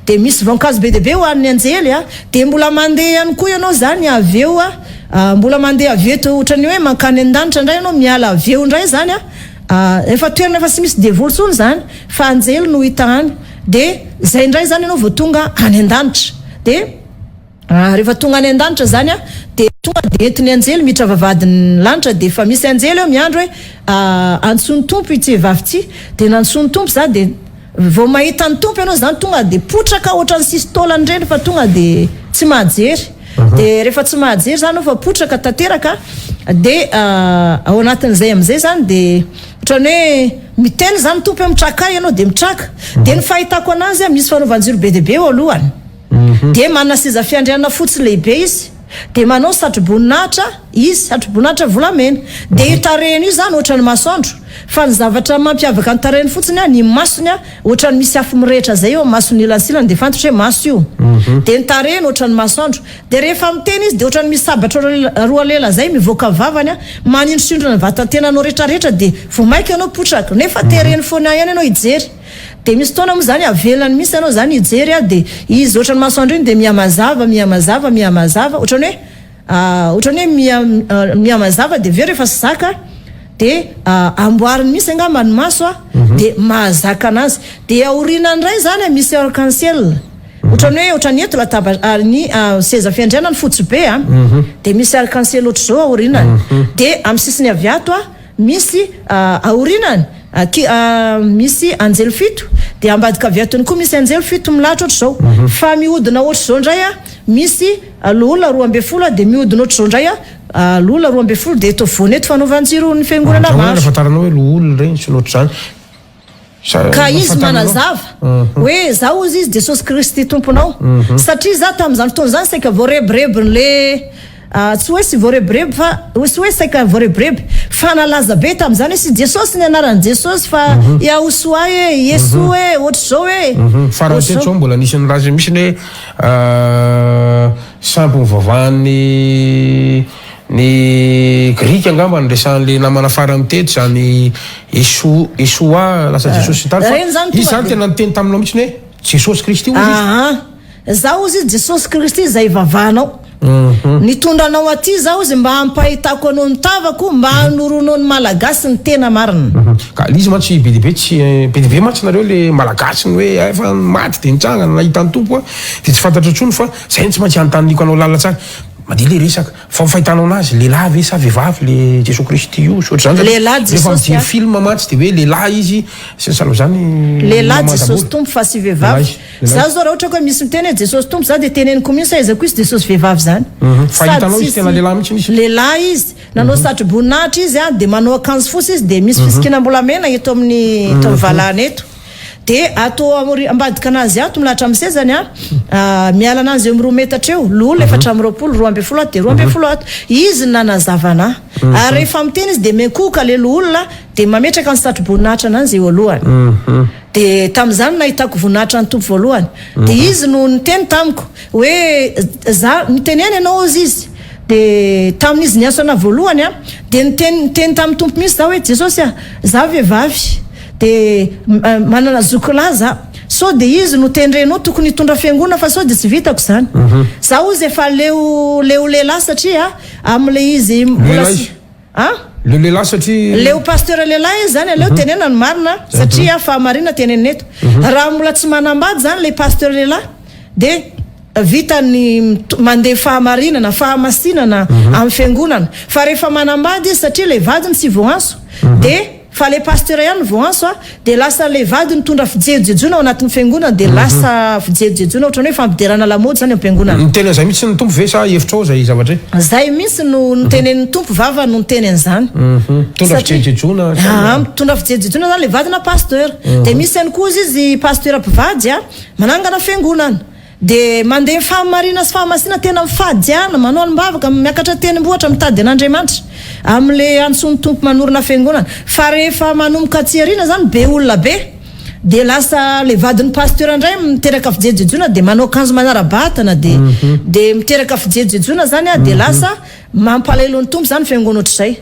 de misy voankazo be de be ho an'ny anjely de mbola mandeha ihany koa ianao zany aveo mbola mandeha aveto ohatrany hoe mankany an-danitra indray ianao miala aveo indray zany efa toerana efa sy misy devoly tsony zany fa anjely no hita any de zay indray zany ianao vao tonga any an-danitra de rehefa tonga any an-danitra zany de tonga de entiny anjely mitra vavadiny lanitra de fa misy anjely eo miandro hoe antsony tompo ity vavy ty de nansony tompo za de vao mahita ny tompo ianao zany tonga de potraka ohatrany sistolany reny fa tonga de tsy mahajery de rehefa tsy mahajery zany ao fa potraka tanteraka de ao anatin'izay am'izay zany de ohatrany hoe miteny zany tompo mitraka ianao de mitraka de ny fahitako anazy misy fanaovanjiro be de be eo alohany de manana seza fiandriana fotsy lehibe izy de manao satroboninahitra izy satroboninahitra volamena de itarehany io zany ohatrany masoandro fa ny zavatra mampiavaka ny tarehany fotsiny ny masony ohatrany misy afo mirehitra zay eo masony ilansilany de fantatra hoe maso io de ny tarehany ohatrany masoandro de rehefa miteny izy de ohatrany misy sabatra roa lela zay mivoaka vavany manindrosindrona ny vatantenanao rehetrarehetra de vao maika ianao potraka nefa tereny foana ihany ianao hijery de misy taona moa zany avelany misy ianao zany hijery de izy ohatrany masoandro iny de miamazava ohatrany hoe miamazava de veo rehefa sy zaka de amboariny misy angamba ny maso de mahazaka anazy de aorinany ray zany misy arc-en-ciel ohatrany eto lataba ny seza fiandriana ny fotsy be de misy arc-en-ciel ohatry zao aorinany de amin'ny sisiny aviato misy aorinany misy anjely fito de ambadika aviatony koa misy anjely fito milatra ohatry zao fa mihodina ohatry zao ndray misy lola 12 de mihodina ohatry zao ndray lola 12 de eto voneto fanaovanjiro ny fiangonana maro fahatarana hoe lola regny sy ohatry zany ka izy manazava hoe zaho izy Jesosy Kristy tomponao satria za tamin'izany fotoana zany saika voarebirebiny le tsy hoe sy voarebirebi fa sy hoe saika voarebirebi fa nalaza be tamin'izany sy Jesosy ny anarany Jesosy fa Yahosoa Yesu ohatry zao farany teto zao mbola nisy nilaza misy hoe sampy mivavahany ny grika angamba nresan'le namana fara mitety zany Esoa lasa Jesosy tany fa izy zany tena niteny taminao mihitsy hoe Jesosy Kristy zaho izy Jesosy Kristy zay vavahanao nitondranao aty zaho izy mba hampahitako anao nitavako mba hanoronao ny malagasy ny tena marina ka izy mantsy be dehibe tsy be dehibe mantsy nareo le malagasy ny hoe efa maty de nitsangana nahita ny tompo de tsy fantatra tsony fa zay tsy maintsy anontanyliko anao lala tsara madi le resaka fa fahitanao anazy lehilahy ve sa vehivavy le Jesosy Kristy io so ohatry zany rehefa mijery film mantsy de hoe lehilahy izy sy salo zany lehilahy Jesosy tompo fa sy vehivavy za zao raha ohatra ka misy miteny hoe Jesosy tompo za de teneniko mihitsy aizako izy Jesosy vehivavy zany fahitanao izy tena lehilahy mihitsy nisy lehilahy izy nanao satry-boninahitra izy de manao akanjo fotsy izy de misy fisikina-bolamena eto amin'ny eto valany eto de ato ambadika anazy ato milatra amin'ny sezany miala anazy eo amin'ny 2 metatra eo lola 420 de 12 izy nanazavana ary rehefa miteny izy de mekoka le olona de mametraka ny satry-boninahitra anazy eo alohany de tamin'izany nahitako voninahitra ny tompo voalohany de izy no niteny tamiko hoe za miteneny ianao izy de tamin'izy niaso ana voalohany de niteny tamin'ny tompo misy za hoe Jesosy za vehivavy de manana zokolaza so de izy no tendrenao tokony hitondra fiangonana fa so de tsy vitako zany zaho izy efa leo lehilahy satria am'le izy le lehilahy satria leo pasteur lehilahy izy zany aleo tenena ny marina satria fahamarina teneneto raha mbola tsy manambady zany le pasteur lehilahy de vitany mandeha fahamarinana fahamasinana amin'ny fiangonana fa rehefa manambady izy satria le vadiny tsy voanso de fa le pasteur ihany voanso de lasa le vady nitondra fijerijejona ao anatin'ny fiangonana de lasa fijerijejona ohatrany hoe fampiderana lamody zany am-piangonana niteny zay mihitsy ny tompo ve sa hevitra ao zay zavatra zay mihitsy no nitenen'ny tompo vava no niteny an'izany mitondra fijerijejona mitondra fijerijejona zany le vadina pasteur de misy ihany koa izy pasteur mpivady manangana fiangonana de mandeha fahamarina sy fahamasina tena mifadiana manao alim-bavaka miakatra teny mbohatra mitady an'Andriamanitra am'le antsony tompo manorina fiangonana fa rehefa manomboka tsiarina zany be olona be de lasa le vadiny pasteur ndray miteraka fijerijejona de manao akanjo manara-batana de miteraka fijerijejona zany de lasa mampalahelo ny tompo zany fiangonana ohatr'izay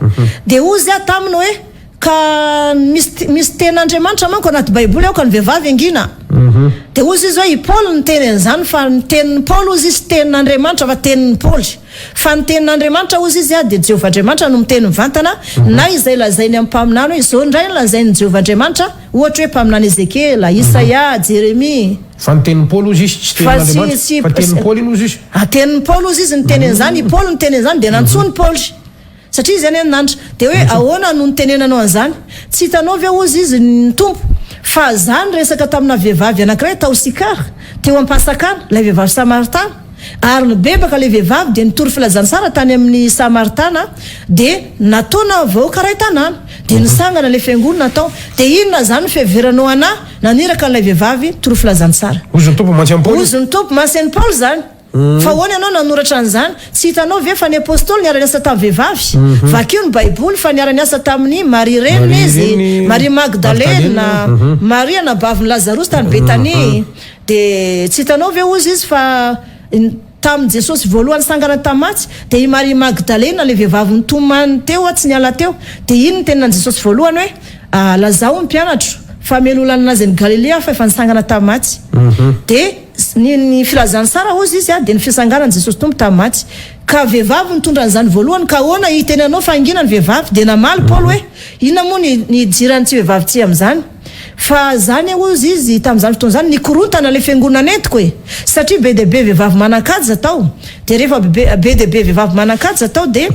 de ozy taminy hoe ka misy ten'Andriamanitra manko anaty baiboly ao ka ny vehivavy angina de ozy izy hoe i Paul ny tenin'izany fa ny tenin'ny Paul ozy izy tenin'Andriamanitra fa tenin'ny Paul fa ny tenin'Andriamanitra ozy izy de Jehovah-Andriamanitra no miteny mivantana na izay lazainy amin'ny mpaminany hoe zao ndray lazainy Jehovah-Andriamanitra ohatra hoe mpaminany Ezekiela Isaia Jeremia fa ny tenin'ny Paul ozy izy tsy tenin'Andriamanitra fa tenin'ny Paul iny ozy izy tenin'ny Paul ozy izy ny tenin'izany i Paul ny tenin'izany de nantsony Paul satria izy any anandra de hoe ahoana no nitenenanao an'izany tsy hitanao ve ozy izy ny tompo fa zany resaka tamina vehivavy anankiray tao Sikara teo ampasakana lay vehivavy Samaritana ary nibebaka le vehivavy de nitory filazany sara tany amin'ny Samaritana de nataona vahoaka ray tanàna de nisangana le fiangonana tao de inona zany fiheveranao ana naniraka lay vehivavy tory filazany sara ozy ny tompo mantsy amin'ny Paul ozy ny tompo mantsy ny Paul zany fa hoany ianao nanoratra an'izany tsy hitanao ve fa ny apôstôly niara-niasa tamin'ny vehivavy vakio ny baiboly fa niara-niasa tamin'ny Marie renina izy Marie Magdalena Maria nabaviny Lazarus tany Betania de tsy hitanao ve ozy izy fa tamin'ny Jesosy voalohany sangana tamatsy de i Marie Magdalena le vehivavy nitomany teo tsy niala teo de iny ny teninany Jesosy voalohany hoe lazao ny mpianatro fa melolana anazy ny Galilea fa efa nisangana tamatsy de ny filazany sara ozy izy de ny fisanganany Jesosy tompo tamatsy ka vehivavy nitondra an'izany voalohany ka ahoana hitenanao fa angina ny vehivavy de namaly Paul hoe inona moa ny jirany tsy vehivavy tsy amin'izany fa zany ozy izy tamin'izany fotoana zany nikorontana le fiangonana entiko e satria be deabe vehivavy manan-kaja tao de rehefa be deabe vehivavy manan-kaja tao de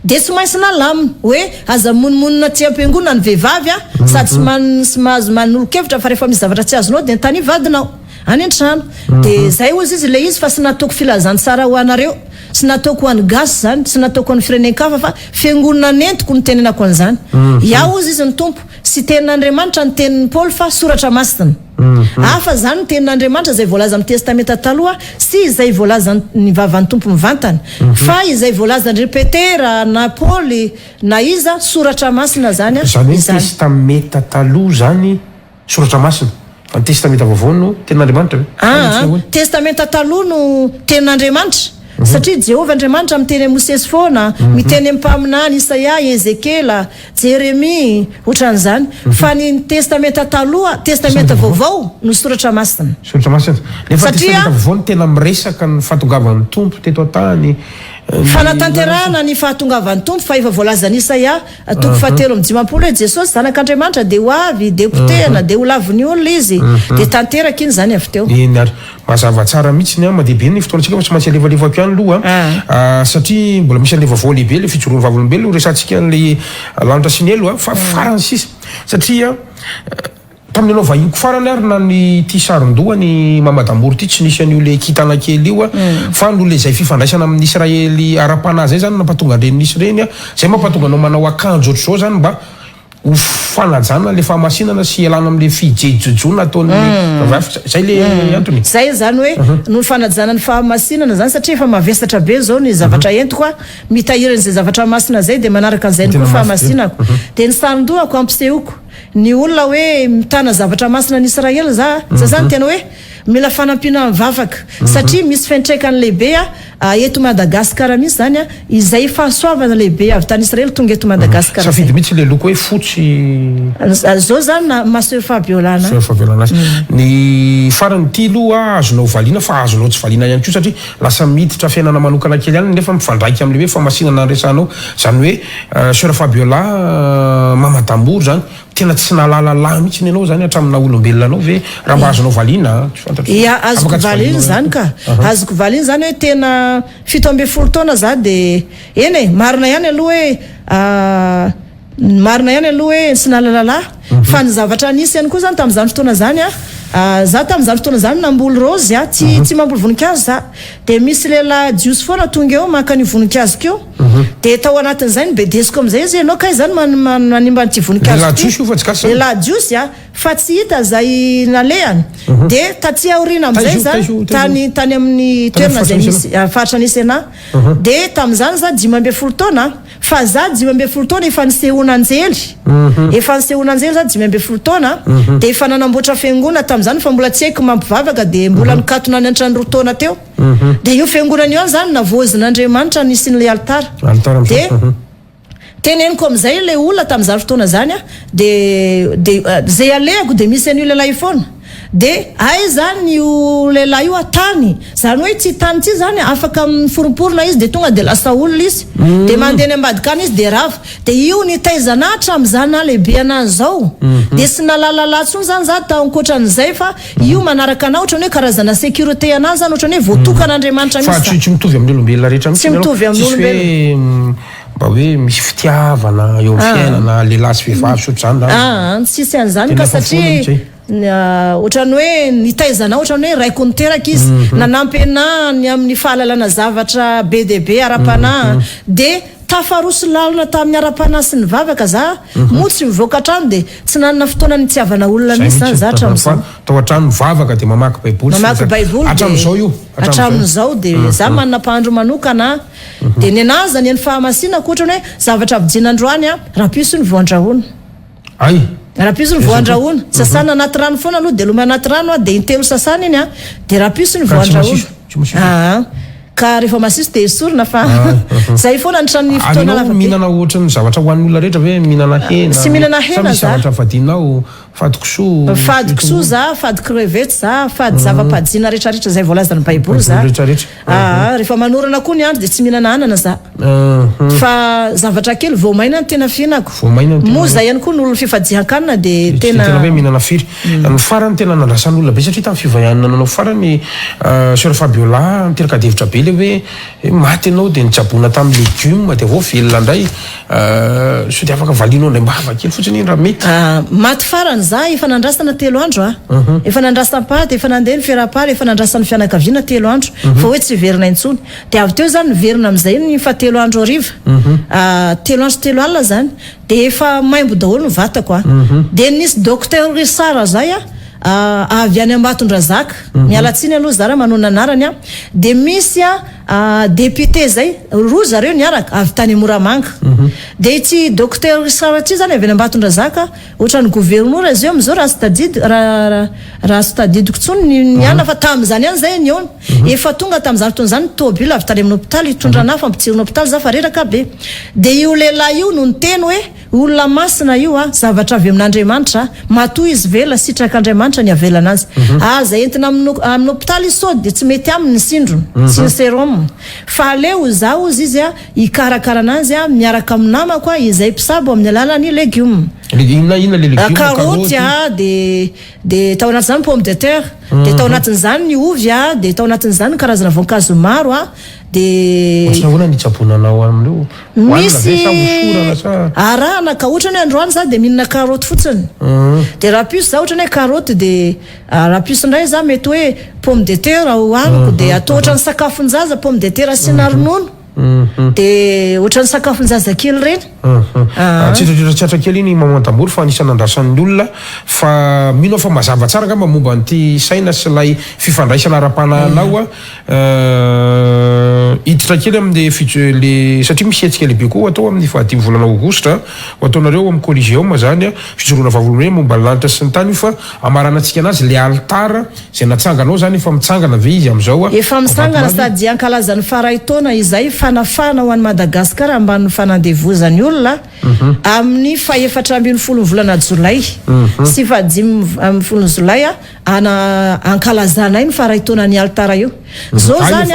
de tsy maintsy nalamina hoe aza monimonina tsy am-piangonana ny vehivavy sady sy mahazo manolokevitra fa rehefa misy zavatra tsy azonao de nytany vadinao any an-trano de zay ozy izy le izy fa sy nataoko filazany tsara ho anareo sy nataoko ho an'ny gasy zany sy nataoko ho an'ny firenenkafa fa fiangonana nentiko ny tenenako an'izany ia ozy izy ny tompo sy tenin'Andriamanitra ny tenin'ny Paoly fa soratra masina hafa zany ny tenin'Andriamanitra zay voalaza amin'ny testamenta taloha sy izay voalaza ny vavan'ny tompo mivantana fa izay voalazan'ny Petera na Paoly na iza soratra masina zany zany testamenta taloha zany soratra masina ny testamenta vaovao no tenin'Andriamanitra testamenta taloha no tenin'Andriamanitra satria Jehovah Andriamanitra miteny Mosesy foana miteny Mpaminany Isaia Ezekela Jeremia ohatran'izany fa ny testamenta taloha testamenta vaovao no soratra masina nefa testamenta vaovao no tena miresaka ny fahatongavan'ny tompo teto an-tany fanatanterahana ny fahatongavan'ny tompo fa efa voalazany Isaia toko 7:10 hoe Jesosy zanak'Andriamanitra de ho avy de potehana de ho laviny olona izy de tanteraka iny zany avy teo mazava tsara mihitsy ny amadehibe ny fotoanatsika fa tsy maintsy alevalevako ihany aloha satria mbola misy alefa vao lehibe le fijoroany vavolombelo resantsika an'le lanitra sy ny elo fa farany sisa satria tamin'ny anao vahiko farany ary na ny ty saron-doha ny mamadambory ty tsy nisy an'io le kitana kely io fa no le zay fifandraisana amin'ny Israely ara-panahy zay zany nampatonga andrenisy reny zay mampatonga anao manao akanjo ohatr'izao zany mba ho fanajana le fahamasinana sy alana am'le fijejojona ataony zay le antony zay zany hoe no fanajana ny fahamasinana zany satria efa mavesatra be zao ny zavatra entiko mitahiran'izay zavatra masina zay de manaraka an'izay ny koa fahamasinako de ny saron-dohako ampisehoako ny olona hoe mitana zavatra masina ny Israely zany tena hoe mila fanampiana mivavaka satria misy fiantraikany lehibe eto Madagasikara misy zany izay fahasoavana lehibe avy tany Israely tonga eto Madagasikara safidy mihitsy le loko hoe fotsy zao zany na Maseur Fabiolana ny farany ty aloha azonao valiana fa azonao tsy valiana ihany koa satria lasa miditra fiainana manokana kely ihany nefa mifandraiky am'le hoe famasinana resanao zany hoe Sœur Fabiola Mamadambory zany tena tsy nalalala mihitsy ny anao zany hatramina olombelona anao ve raha mba azonao valiana ia azoko valiny zany ka azoko valiny zany hoe tena 17 taona za de eny marina ihany aloha hoe sy nalalala fa ny zavatra nisy ihany koa zany tamin'izany fotoana zany za tamin'izany fotoana zany namboly rozy tsy mamboly voninkazo za de misy lehilahy jiosy foana tonga eo maka ny voninkazo keo de tao anatin'izay ny bedesiko am'izay izy anao kay zany manimba n'ity voninkazo lehilahy jiosy fa tsy hita zay nalehany de taty aorina am'izay zany tany amin'ny toerana zay misy faritra nisy ana de tamin'izany za 12 taona fa za 12 taona efa nisehoana anjely za 12 taona de efa nanamboatra fiangonana tamin'izany fa mbola tsy haiko mampivavaka de mbola nikatona ny antrany 2 taona teo de io fiangonana io zany navozin'Andriamanitra nisy ny le altara de teneniko am'izay le olona tamin'izany fotoana zany de zay alehako de misy an'io lehilahy foana de ay zany io lehilahy io atany zany hoe tsy tany ty zany afaka miforoporona izy de tonga de lasa olona izy de mandeha ny ambadikany izy de rava de io ny taizana hatramin'izany lehibe anazy zao de sy nalalala tsony zany za tao ankoatran'izay fa io manaraka ana ohatrany hoe karazana sécurité anazy zany ohatrany hoe voatokan'Andriamanitra misy tsy mitovy amin'ny olombelona rehetra tsy mitovy amin'ny olombelona mba hoe misy fitiavana eo amin'ny fiainana lehilahy sy vehivavy sotr'izany tsisy an'izany ka satria ohatrany hoe nitaizana ohatrany hoe raiko niteraka izy nanampy ny amin'ny fahalalana zavatra be deabe ara-panahy de tafarosy lalina tamin'ny ara-panahy sy ny vavaka za motsy mivoaka trano de tsy nanana fotoana ny tiavana olona misy zany za hatramin'izao tao an-trano mivavaka de mamaky baiboly hatramin'izao de za manana mpahandro manokana de ny anazy ny fahamasinako ohatrany hoe zavatra avijinandroany rahapiso ny voandrahoana rahapiso ny voandrahoana sasana anaty rano foana aloha de loma anaty rano de intelo sasana iny de rahapiso ny voandrahoana ka rehefa masiso de esorina fa zay foana ny trano ny fotoana mihinana ohatrany zavatra hoan'ny olona rehetra hoe mihinana hena sy mihinana hena zavatra fadinao fady kisoa fady kisoa za fady crevette za fady zava-padina rehetrarehetra zay voalazana baiboly za rehefa manorana koa ny andro de tsy mihinana anana za fa zavatra kely voamaina ny tena fihinako moa zay ihany koa ny olona fifadihan-kanina de tena hoe mihinana firy ny farany tena nandrasan'ny olona be satria tamin'ny fivahana nanao farany sœur Fabiola miteraka devitra be le hoe maty ianao de nitsabona tamin'ny légume de avao velona indray so de afaka valinao indray mbava kely fotsiny iny raha mety maty farany za efa nandrasana 3 andro efa nandrasam-paty efa nandeha ny fiarapaly efa nandrasan'ny fianakaviana 3 andro fa hoe tsy verina intsony de avy teo zany verina amin'izay ny fa 3 andro ariva 3 andro 3 alina zany de efa maimbo daholo ny vatako de nisy docteur Rissara zay avy any Ambatondrazaka mialatsiny aloha zara manao anarany de misy député zay roa zareo niaraka avy tany Moramanga de ity docteur Rissara ty zany avy any Ambatondrazaka ohatran'ny gouverneur izy eo amizao raha stadidiko tsony niana fa tam'izany any zay niona efa tonga tam'izany fotoan'izany tôbila avy tany amin'ny hôpitaly hitondrana fa ampitsirin'ny hôpitaly za fa reraka be de io lehilahy io no niteny hoe olona masina io zavatra avy amin'Andriamanitra matoy izy vela sitrak'Andriamanitra ny avelana azy zay entina amin'ny hôpitaly isody de tsy mety aminy sindrony sy ny sérum fa aleo zaho izy hikarakara anazy miaraka amin'ny namako izay mpisabo amin'ny alalan'ny légume karoty de tao anatin'izany pomme de terre de tao anatin'izany ny ovy de tao anatin'izany karazana voankazo maro de misy arahana ka ohatra ny androany za de mihinana karoty fotsiny de raha plus za ohatra ny karoty de raha plus indray za mety hoe pomme de terre hoaniko de atao ohatra ny sakafonjaza pomme de terre asina ronono de ohatra ny sakafonjazakely reny tsitratratra kely iny mamantambory fa anisany andrasan'ny olona fa mino fa mazava tsara ngamba momba an'ity saina sy lay fifandraisana ara-pananao hiditra kely amin'ny satria misy hetsika lehibe koa atao amin'ny fahadimy volana aogostra ho ataonareo amin'ny collégium zany fijoroana vavolombena momba lanitra sy ny tany io fa amarana antsika anazy le altara zay natsanganao zany efa mitsangana ve izy am'izao efa mitsangana sady ankalazan'ny faray-taona izay fanafana ho an'ny Madagasikara amban'ny fanandevozany olona amin'ny faefatra ambin'ny folo volana jolay sy fadimy amin'ny folo jolay ankalazana iny faray-taona ny altara io zao zany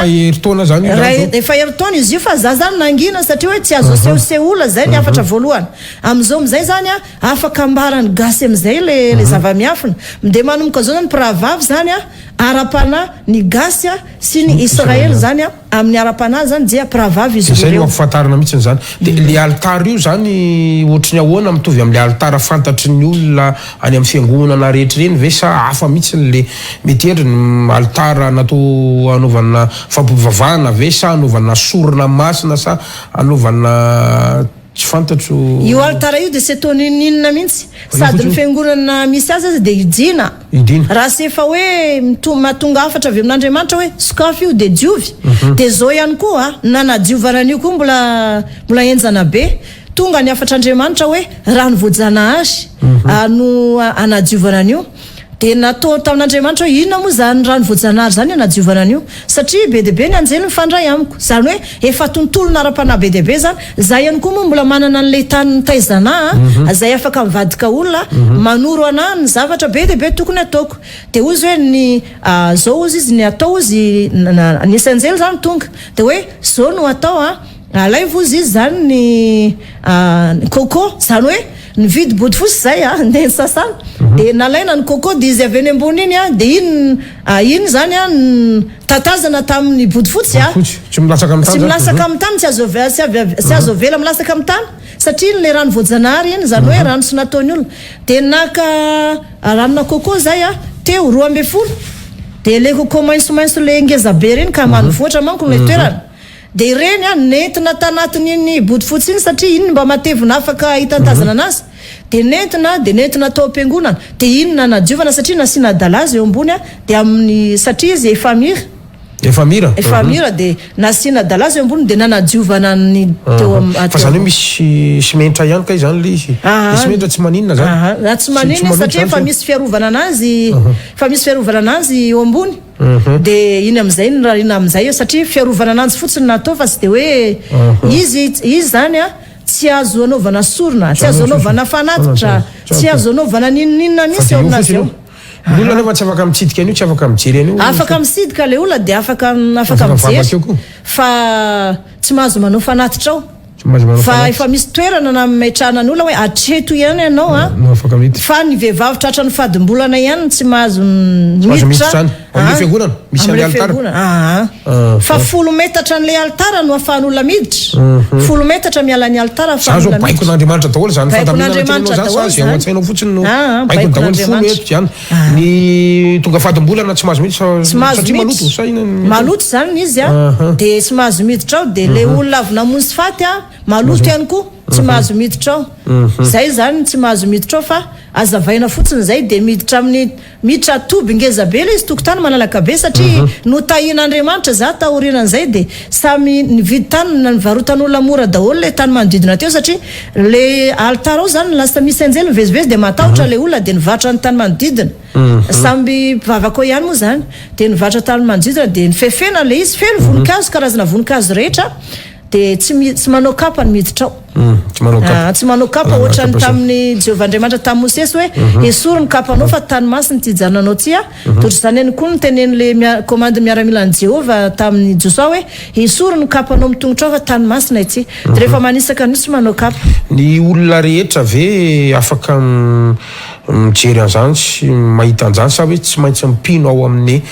efa heritaona izy io fa za zany nangina satria hoe tsy azo sehoseola zay ny afatra voalohany am'izao am'izay zany afaka ambarany gasy am'izay le zava-miafina de manomboka zao zany mpiravavy zany ara-pana ny gasy sy ny Israely zany amin'ny ara-pana zany dia mpiravavy izy zay no ampafantarana mihitsy zany de le altara io zany ohatry ny ahoana mitovy amin'ny altara fantatry ny olona any amin'ny fiangonana rehetra reny ve sa hafa mihitsy le mety endriny altara natao anaovana fampivavahana ve sa anaovana sorona masina sa anaovana tsy fantatro io altara io de sy atao ninona mihitsy sady ny fiangonana misy azy de idina raha sy efa hoe mahatonga afatra avy amin'Andriamanitra hoe sokafy io de diovy de zao ihany koa nanadiovana an'io koa mbola enjana be tonga ny afatr'Andriamanitra hoe rano voajanahary no anadiovana an'io de natao tamin'Andriamanitra hoe inona moa zany rano voajanahary zany anadiovana an'io satria be de be ny anjely mifandray amiko zany hoe efa tontolona ara-pana be de be zany za ihany koa moa mbola manana an'le tany taizana zay afaka mivadika olona manoro anahy ny zavatra be de be tokony ataoko de ozy hoe ny zao ozy izy ny atao ozy nisy anjely zany tonga de hoe zao no atao alay vozy izy zany ny coco zany hoe ny vidy body fosy zay ndeha ny sasana de nalaina ny coco de izy avy eny ambony iny de iny zany tatazana tamin'ny body fotsy tsy milasaka amin'ny tany tsy azo vela milasaka amin'ny tany satria le rano voajanahary iny zany hoe rano sy nataony olona de naka ranona coco zay teo 2.2 de le coco maintsomaintso le ngezabe reny ka manivoatra manko le toerana de ireny nentina tanatiny iny body fotsy iny satria iny mba matevina afaka hitantazana anazy de nentina tao am-piangonana de iny nanadiovana satria nasiana dalazy eo ambony de amin'ny satria izy efa mira de nasiana dalazy eo ambony de nanadiovana ny teo fa zany hoe misy simenitra ihany ka izany le izy simenitra tsy maninona zany tsy maninona satria fa misy fiarovana anazy eo ambony de iny am'izay ny am'izay satria fiarovana ananjy fotsiny natao fa tsy de hoe izy zany tsy azo anaovana sorona, tsy azo anaovana fanatitra, tsy azo anaovana ninninina mihitsy eo aminazy eo. Ny olona nefa tsy afaka mitsidika an'io, tsy afaka mijery an'io. Afaka misidika le olona dia afaka mijery fa tsy mahazo manao fanatitra ao. Fa efa misy toerana na metrahana ny olona hoe atreto ihany ianao fa ny vehivavy tratra ny fadimbolana ihany tsy mahazo miditra amin'ny fiangonana misy amin'ny altara. Fa 10 metatra an'le altara no ahafahan'olona miditra. 10 metatra miala ny altara ahafahan'olona miditra. Baiko n'Andriamanitra daholo zany fatamin'Andriamanitra daholo zany ao an-tsainao fotsiny no baiko daholo 10 metatra zany. Ny tonga fadimbolana tsy mahazo miditra satria maloto zany izy dia tsy mahazo miditra ao dia le olona avy namonjy faty maloto ihany koa tsy mahazo miditra ao. Zay zany tsy mahazo miditra ao fa azavaina fotsiny zay dia miditra toby ngezabe le izy tokotany malalaka be satria notahian'Andriamanitra za tahorinan'izay dia samy nividy tany nivarotan'olona mora daholo le tany manodidina teo satria le altara ao zany lasa misy anjely mivezivezy dia matahotra le olona dia nivarotra ny tany manodidina. Samby mpivavaka ao ihany moa zany dia nivarotra tany manodidina dia nifefena le izy feno voninkazo karazana voninkazo rehetra dia tsy manao kapa ny miditra ao. Tsy manao kapa ohatrany tamin'ny Jehovandriamanitra tamin'ny Mosesy hoe esory ny kapanao fa tany masiny ty janonanao ty totra izany ihany koa ny tenen'le commande miaramilan'i Jehova tamin'ny Joshua hoe esory ny kapanao mitongotra ao fa tany masina ity dia rehefa manisaka an'io tsy manao kapa. Ny olona rehetra ve afaka mijery an'izany sy mahita an'izany sa hoe tsy maintsy mipino ao amin'ny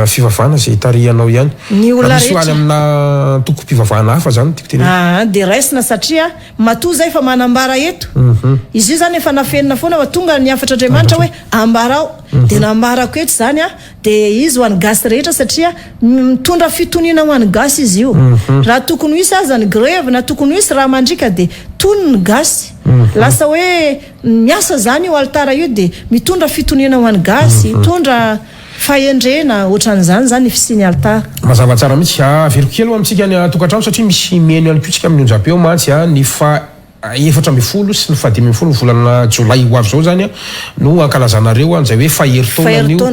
fivavahana zay tarihanao ihany. Ny olona rehetra misy amina toko-pivavahana hafa zany tiako tenena. Dia raisina satria matoa zay fa manambara eto. Izy io zany efa nafenina foana fa tonga ny afatr'Andriamanitra hoe ambara ao dia nambarako eto zany dia izy ho an'ny gasy rehetra satria mitondra fitoniana ho an'ny gasy izy io. Raha tokony ho isy aza ny grève na tokony ho isy raha mandrika dia tony ny gasy. Lasa hoe miasa zany io altara io dia mitondra fitoniana ho an'ny gasy, mitondra fahendrena ohatran'izany zany fisiany altara. Mazava tsara mihitsy averiko kely amintsika ny tokantrano satria misy mihaino ihany koa tsika amin'ny onjam-peo mantsy ny 14 sy ny 15 volana Jolay ho avy zao zany no ankalazanareo an'izay hoe faheritaonan'io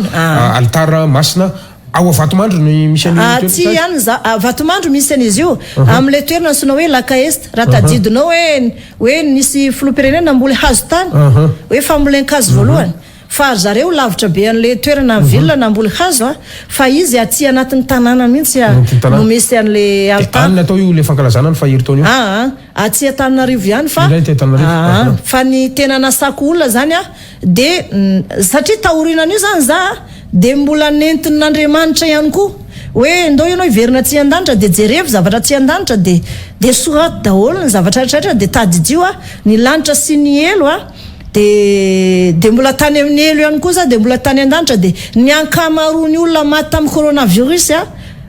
altara masina ao Vatomandro ny misy an'io. Tsy ihany Vatomandro misy an'izy io amin'ilay toerana antsoina hoe Laka Est raha tadidinao hoe nisy filoham-pirenena mbola hazo tany hoe fambolen-kazo voalohany fa zareo lavitra be an'le toerana ville na mbola hazo fa izy aty anatin'ny tanàna mihitsy no misy an'le altara. Anina atao io le fankalazana ny faheritaona io. Aty Antananarivo ihany fa ny tena nasako olona zany dia satria tahorinan'io zany za dia mbola nentin'Andriamanitra ihany koa hoe ndao ianao hiverina tsy an-danitra dia jerevy zavatra tsy an-danitra dia soraty daholo ny zavatra rehetrarehetra dia tadidio ny lanitra sy ny elo dia mbola tany amin'ny elo ihany koa za dia mbola tany an-danitra dia ny ankamaroany olona maty tamin'ny coronavirus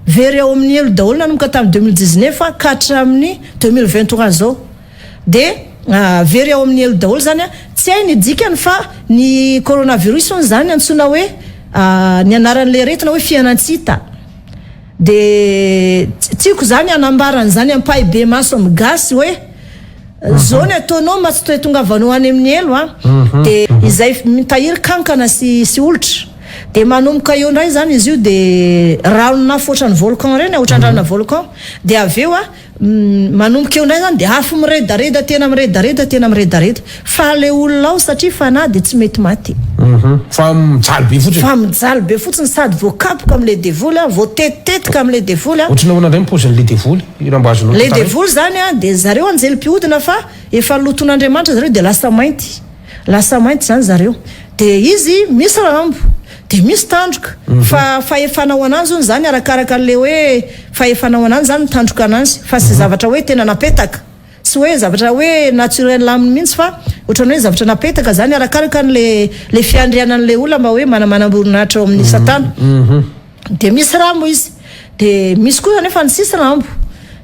very ao amin'ny elo daholo nanomboka tamin'ny 2019 ka hatramin'ny 2023 zao dia very ao amin'ny elo daholo zany tsy hay ny dikany fa ny coronavirus zany antsoina hoe ny anaran'le retina hoe fianan-tsita dia tiako zany anambarana zany ampahibe maso amin'ny gasy hoe zao ny ataonao mba tsy toe tongavanao any amin'ny elo dia izay mitahiry kankana sy olitra dia manomboka eo indray zany izy io dia ranona foatra ny volcan reny ohatran-dranona volcan dia avy eo manomboka eo indray zany dia afo miredareda tena miredareda fa le olona ao satria fanahy dia tsy mety maty. Fa mijaly be fotsiny sady voakapoka amin'le devoly voatetitetika amin'le devoly ohatrany ahoana indray mipaozin'le devoly irambazonao le devoly zany dia zareo anjely-pihodina fa efa loton'Andriamanitra zareo dia lasa mainty zany zareo dia izy misy rambo dia misy tandroka fa fahefanao ananzy zany arakaraka an'le hoe fahefanao ananzy zany tandroka ananzy fa sy zavatra hoe tena napetaka tsy hoe zavatra hoe naturel aminy mihitsy fa ohatrany hoe zavatra napetaka zany arakaraka an'le fiandrianan'le olona mba hoe manamboninahitra ao amin'ny satana dia misy rambo izy dia misy koa zany efa ny sisy rambo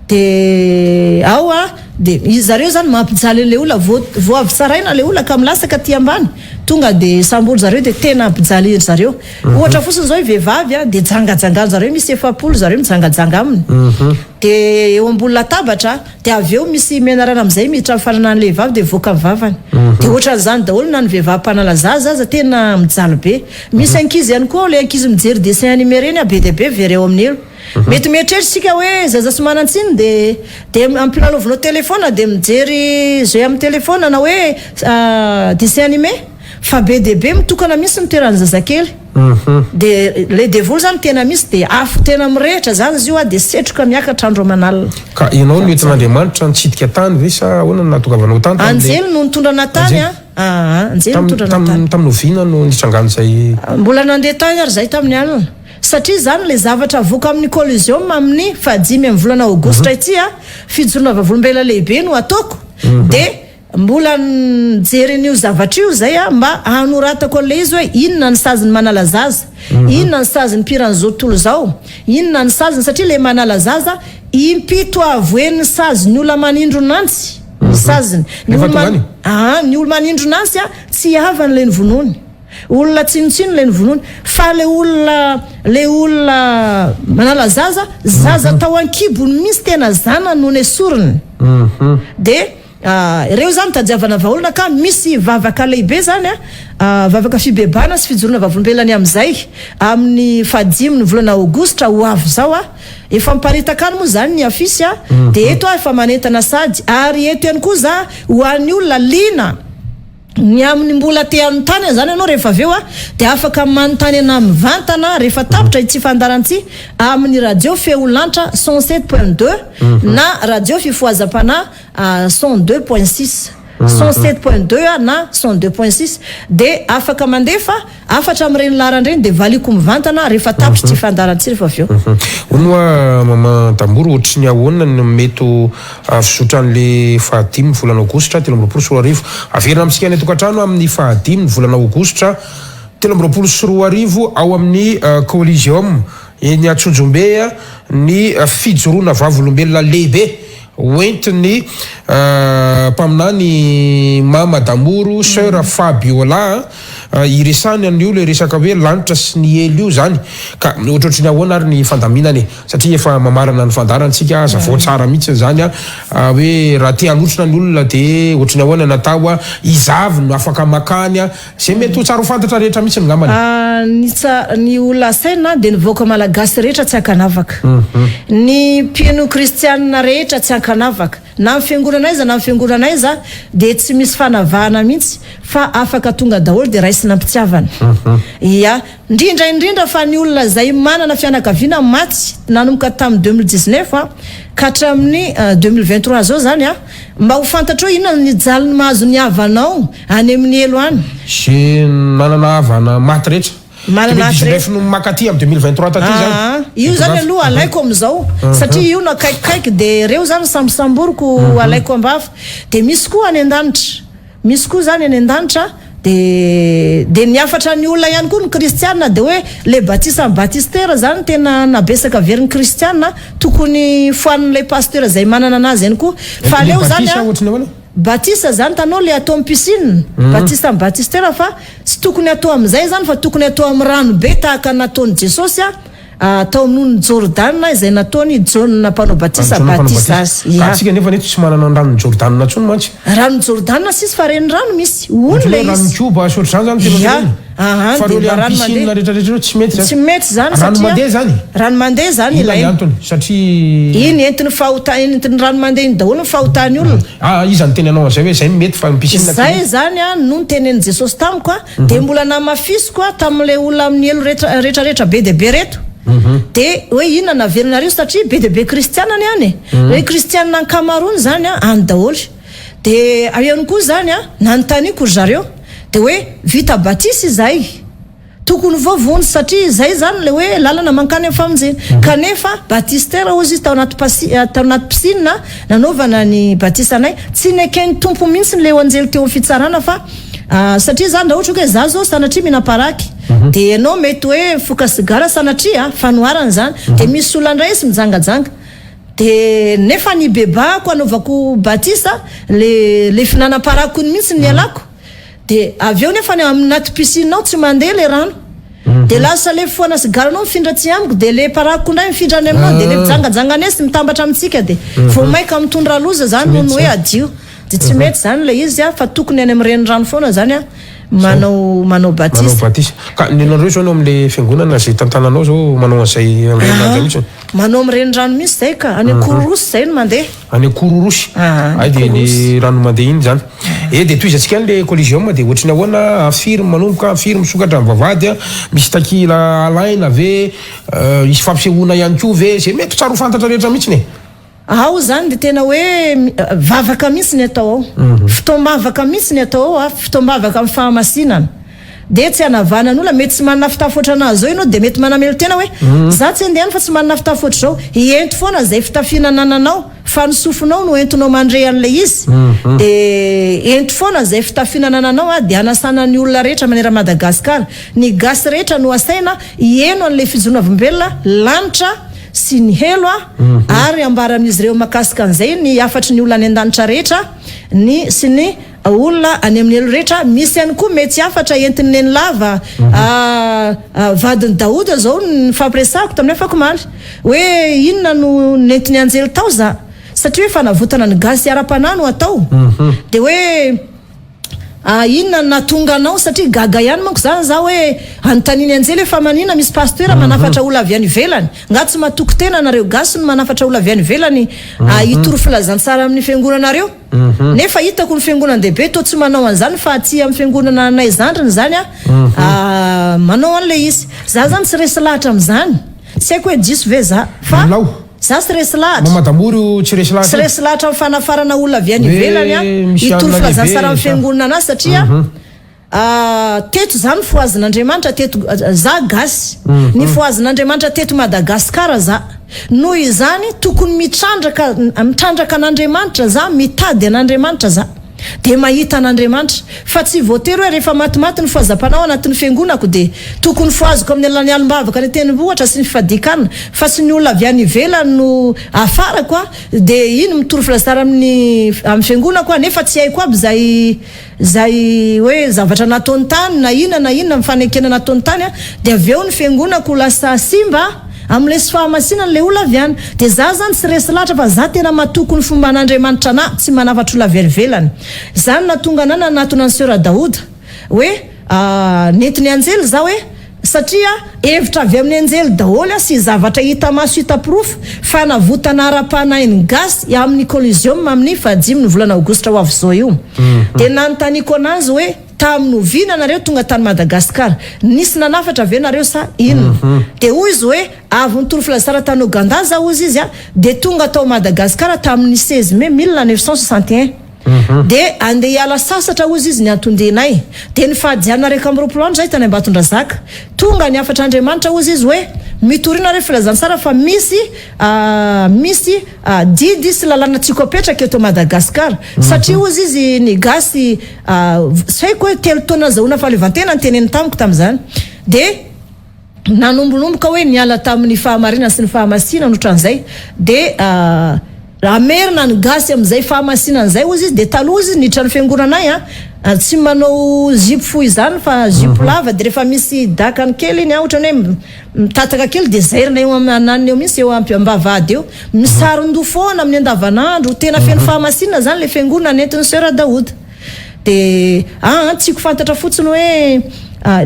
dia ao dia zareo zany mampijaly le olona vo avy saraina le olona ka milasaka ty ambany tonga dia samboly zareo dia tena ampijaly zareo ohatra fotsiny zao vehivavy dia jangajangany zareo misy 7 zareo mijangajanga aminy dia eo ambony latabatra dia avy eo misy menarana amin'izay miditra mifananan'le vehivavy dia voaka mivavany dia ohatran'izany daholo na ny vehivavy mpanalaza zaza tena mijaly be misy ankizy ihany koa le ankizy mijery dessin animé reny be dia be very eo amin'ny elo mety mieritreritra sika hoe zaza sy manantsiny de ampilalaovanao telefona de mijery zay amin'ny telefona na hoe dessin animé fa be deaibe mitokana misy mitoerany zazakely de le devoly zany tena misy de afo tena mirehitra zany izy io a de setroka miakatra andro manalina ka ianao ny entin'Andriamanitra nitsidika tany ve sa ahoana natokavagnao tany anjely no nitondrana tany anjely nitondrana tany tamin'ny ovina no nitsangano zay mbola nandeha tany ary zay tamin'ny alina satria zany le zavatra voka amin'ny coliseum amin'ny fahadimy amin'ny volana aogositra ity a fijoroana vavolombela lehibe no ataoko de mbola nijeren'io zavatra io zay a mba hanoratako le izy hoe inona ny saziny manala zaza inona ny saziny piran'izao tontolo zao inona ny saziny satria le manala zaza impito avoen'ny saziny olona manindro nantsy saziny ny olo manindro nantsy a tsy havany le ny vonony olona tsinotsino le ny vonony fa le olona manala zaza tao an-kibony misy tena zana noho ny sorony de ireo zany tadiavana vaolona ka misy vavaka lehibe zany a vavaka fibebana sy fijoroana vavolombelany amin'izay amin'ny fahadimy ny volana aogositra ho avy zao a efa miparitaka any moa zany ny afisy a de eto a efa manentana sady ary eto ihany koa za ho an'ny olona lina ny amin'ny mbola te amin'ny tany zany ianao rehefa aveo a de afaka manontany ana mivantana rehefa tapitra itsy fandarantsy amin'ny radio feolanitra 107.2 na radio fifoazam-pana 102.6 107.2 na 102.6 de afaka mandefa afatra amin'ireny laharany de valiko mivantana rehefa tapitra itsy fandarantsy rehefa aveo onoa mama Tamboro ohatry ny ahoana no mety fisotran'le fahadimy volana aogositra 13 averina amintsika ny tokantrano amin'ny fahadimy volana aogositra 13 ao amin'ny coliseum eny Atsonjombe ny fijoroana vavolombelona lehibe oentiny mpaminany mama Tamboro sœur Fabiola iresany amin'ny olo resaka hoe lanitra sy ny elo io zany ka ohatrohatry ny ahoana ary ny fandaminany satria efa mamarana ny fandarantsika aza vao tsara mihitsy zany hoe raha te hanotrona ny olona de ohatry ny ahoana natao izavy no afaka makany zay mety ho tsara ho fantatra rehetra mihitsy ngamany ny olona saina de nivoaka malagasy rehetra tsy ankanavaka ny mpieno kristianina rehetra tsy ankanavaka na amin'ny fiangonana aiza na amin'ny fiangonana aiza de tsy misy fanavahana mihitsy fa afaka tonga daholo de raisina mpitiavana ia indrindra fa ny olona zay manana fianakaviana maty nanomboka tamin'ny 2019 ka hatramin'ny 2023 zao zany mba ho fantatra hoe inona ny jalony mahazo ny havanao any amin'ny elo any sy manana havana maty rehetra no makaty am 2023 taty zany io zany aloha alaiko amizao satria io no akaikikaiky de reo zany sambosamboroko alaiko ambafa de misy koa any an-danitra misy koa zany any an-danitra de niafatra ny olona ihany koa ny kristianina de hoe le batisa batistera zany tena nabesaka veriny kristianina tokony foanin'le pasteur zay manana anazy ihany koa fa leo zany batisa zany tanao le atao amin'ny piscine batisa batistera fa sy tokony atao amin'izay zany fa tokony atao amin'ny rano be tahaka nataony Jesosy atao amin'ny Jordan izay nataony John mpanao batisa azy atsika nefa neto tsy manana rano Jordan tsony mantsy rano Jordan sisy fa reny rano misy olona izy rano koba sotry zany tena fa reo le piscine rehetrarehetra tsy mety zany rano mandeha zany rano mandeha zany ilay antony satria iny entiny rano mandeha iny daholo ny fahotany olona izy ny teny anao zay hoe zay mety fa piscine zay zany no ny tenen'i Jesosy tamiko de mbola namafisiko tamin'le olona amin'ny elo rehetrarehetra be de be reto de hoe inona naverinareo satria be de be kristianany any hoe kristianina ankamarony zany any daholo de ihany koa zany nanontaniako zareo de hoe vita batisa izay tokony vovony satria zay zany le hoe lalana mankany amin'ny famonjena kanefa batistera ozy izy tao anaty piscine nanaovana ny batisa anay tsy nekeny tompo mihitsy ny le anjely teo amin'ny fitsarana fa satria zany raha ohatra hoe za zao sanatria minaparaky de ianao mety hoe foka sigara sanatria fanoharana zany de misy olona ndray sy mijangajanga de nefa ny bebako anaovako batisa le finanam-parako ny mihitsy ny alako de aveo nefa ny anaty piscine ao tsy mandeha le rano de lasa le foana sigaranao mifindra tsy amiko de le parako ndray mifindrany aminao de le mijangajangany mitambatra amintsika de vao maika mitondra loza zany no hoe adio de tsy mety zany le izy fa tokony any amin'ny renirano foana zany manao batisa ka ninareo zao anao am'le fiangonana zay tantananao zao manao an'izay am'le mihitsy manao amin'ireny rano misy zay ka any Kororosy zay no mandeha any Kororosy ay de ny rano mandeha iny zany de toizatsika an'le collégium de ohatriny ahoana firme manomboka firme sokatra mivavady misy takila alaina ve isy fampisehoana ihany koa ve zay mety tsara ho fantatra rehetra mihitsy ne ao zany de tena hoe vavaka mihitsy ny atao ao fotoam-bavaka mihitsy ny atao ao fotoam-bavaka amin'ny fahamasinana de tsy hanavanan'olona mety tsy manana fitafotra anazy zao ianao de mety manamelo tena hoe za tsy andehany fa tsy manana fitafotra zao iento foana zay fitafianananao fa ny sofinao no entinao mandre an'le izy de ento foana zay fitafianananao de anasana ny olona rehetra manera Madagasikara ny gasy rehetra no asaina ieno an'le fijonavim-belona lanitra sy ny helo ary ambaran'izy ireo makasika an'izay ny afatry ny olona any an-danitra rehetra ny sy ny olona any amin'ny elo rehetra misy ihany koa mety afatra entiny neny lava vadiny Daoda zao ny fampiresako tamin'ny afako maly hoe inona no nentiny anjely tao za satria hoe fanavotana ny gasy ara-panahy no atao de hoe inona natonga anao satria gaga ihany manko zany za hoe antaniny anjely efa manina misy pasteur manafatra olona avy any ivelany nga tsy matoko tena nareo gasy no manafatra olona avy any ivelany itoro filazantsara amin'ny fiangonanareo nefa hitako ny fiangonan-dehibe to tsy manao an'izany fa aty amin'ny fiangonana anay zandriny zany manao an'le izy za zany tsy resy lahatra amin'izany tsy haiko hoe diso ve za fa za sy resy lahatra Madamory tsy resy lahatra tsy resy lahatra amin'ny fanafarana olona avy any ivelany itoro filazantsara amin'ny fiangonana anazy satria teto zany foazin'Andriamanitra teto za gasy ny foazin'Andriamanitra teto Madagasikara za noho izany tokony mitrandraka an'Andriamanitra za mitady an'Andriamanitra za de mahita an'Andriamanitra fa tsy voatery hoe rehefa matimaty ny foazam-panao anatin'ny fiangonako de tokony foaziko amin'ny alalany alim-bavaka ny tenivohitra sy ny fadikana fa tsy ny olona avy any ivelany no afarako de iny mitoro filazara amin'ny fiangonako nefa tsy haiko aby zay hoe zavatra nataony tany na inona mifanekena nataony tany de avy eo ny fiangonako lasa simba am'le sy fahamasinana le olona avy any de za zany tsy resy lahatra fa za tena matoko ny fomba an'Andriamanitra na tsy manafatra olona velvelany zany natonga ana natona ny sœur Daoda hoe nentiny anjely za hoe satria hevitra avy amin'ny anjely daholo sy zavatra hita maso hita proof fa navotana ara-panahy gasy amin'ny collégium amin'ny fahadimy ny volana aogositra ho avy zao io de nanontanyko anazy hoe tamin'ny ovina nareo tonga tany Madagasikara nisy nanafatra avy nareo sa ino de hoy izy hoe avy nitoro filazara tany Uganda za hozy izy de tonga tao Madagasikara tamin'ny 16 mai 1961 de andeha hiala sasatra hozy izy ny antondenay de ny fahadiana reka amin'ny roapolo andro zay tany Ambatondrazaka tonga ny afatra Andriamanitra hozy izy hoe mitorina re filazantsara fa misy didy sy lalàna tsiko apetraka eto Madagasikara satria hozy izy ny gasy tsy haiko hoe telo taona zahoana fahalevantena ny teneny tamiko tam'izany de nanombonomboka hoe niala tamin'ny fahamarina sy ny fahamasinana ohatran'izay de ramerina ny gasy am'izay fahamasinana zay hozy izy de taloha izy niditra ny fiangonanay tsy manao zipo fohy zany fa zipo lava de rehefa misy dakany kely iny ohatrany hoe mitataka kely de zairina eo ananiny eo misy eo ambavady eo misaron-do foana amin'ny andavanandro tena feno fahamasinana zany le fiangonana nentin'ny sœur Daoda de tsiko fantatra fotsiny hoe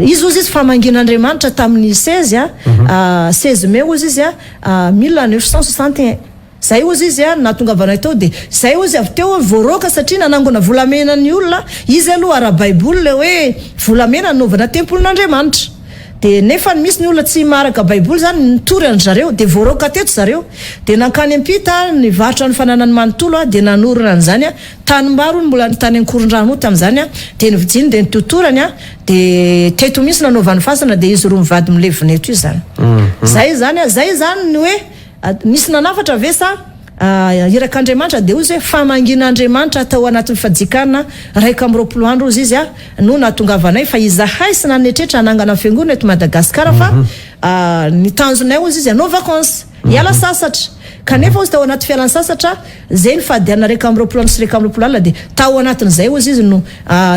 izy ozy izy famangin'Andriamanitra tamin'ny 16 mai ozy izy 1961 zay ozy izy natongavanay tao de zay ozy avy teo voaroka satria nanangona volamena ny olona izy aloha ara-baiboly hoe volamena nanovana tempolin'Andriamanitra de nefa misy ny olona tsy maraka baiboly zany nitory an zareo de voaroka teto zareo de nankany ampita ny varotra ny fananany manontolo de nanorona an'izany tanimbaro mbola nitany ankoron-drano tam'izany de nivijiny de nitotorany de teto misy nanaovan'ny fasana de izy roa mivady milevineto io zany zay zany ny hoe misy nanafatra ve sa irak'Andriamanitra de ozy hoe famangin'Andriamanitra atao anatin'ny fadikana raika amin'ny roapolo andro ozy izy no natongavanay fa izahay sy nanetrehitra anangana fiangonana eto Madagasikara fa ny tanjonay ozy izy anao vacances hiala sasatra kanefa ozy tao anaty fialan sasatra zay ny fahadiana raika amin'ny roapolo andro sy raika amin'ny roapolo alina de tao anatin'izay ozy izy no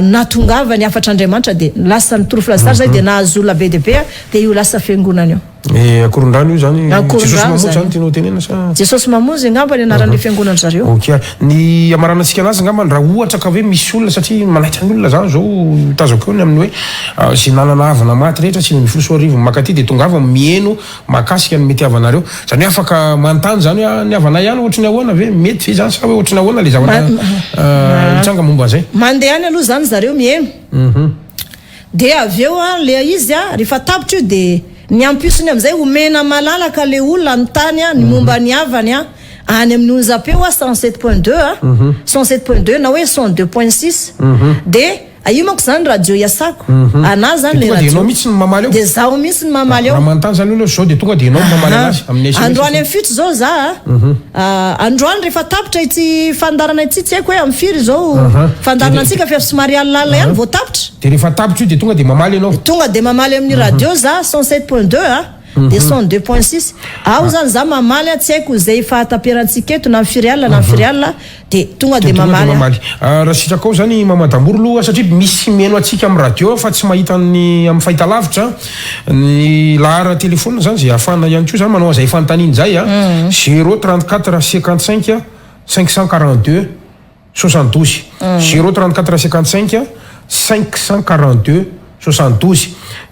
natongava ny afatra Andriamanitra de lasa nitoro filazara zay de nahazo olona be de be de io lasa fiangonana io Akorondrano io zany Akorondrano Jesosy zany tianao tenena sa Jesosy Mamonjy angamba ny anaran'le fiangonana zareo. Ok, ny amaranantsika anazy angamba raha ohatra ka hoe misy olona satria manaitra ny olona zany zao tazako eo ny amin'ny hoe sy nanana havana maty rehetra tsy mifoly soarivo makaty dia tonga ava mieno makasika ny mety havanareo zany hoe afaka manontany zany hoe ny havana ihany ohatry ny ahoana ve mety ve zany sa hoe ohatry ny ahoana le zavatra mitsanga momba an'izay Mandeha any aloha zany zareo mieno. De avy eo le izy rehefa tapitra io de ny ampisony am'izay omena malalaka le olona ny tany ny momba ny havany any amin'ny onjapeo 107.2 107.2 na hoe 102.6 de io manko zany radio iasako ana zany le radio mihitsy ny mamaly eo de zaho mihitsy ny mamaly eo raha manontany zany olo zao de tonga de enao mamaly anazy amin'ny androany amin'ny fito zao za androany rehefa tapitra ity fandarana ity tsy haiko hoe amin'ny firy zao fandarana antsika fa somary alala ihany vao tapitra de rehefa tapitra io de tonga de mamaly ianao tonga de mamaly amin'ny radio za 107.2 de 102.6 ao zany za mamaly tsy haiko zay fahataperantsika eto na firy alina na firy alina de tonga de mamaly raha sitraka ao zany mamadamboro loha satria misy meno atsika amin'ny radio fa tsy mahita ny amin'ny fahitalavitra ny lahara telefona zany zay afana ihany koa zany manao an'izay fanontaniana zay 034 55 542 72 034 55 542 72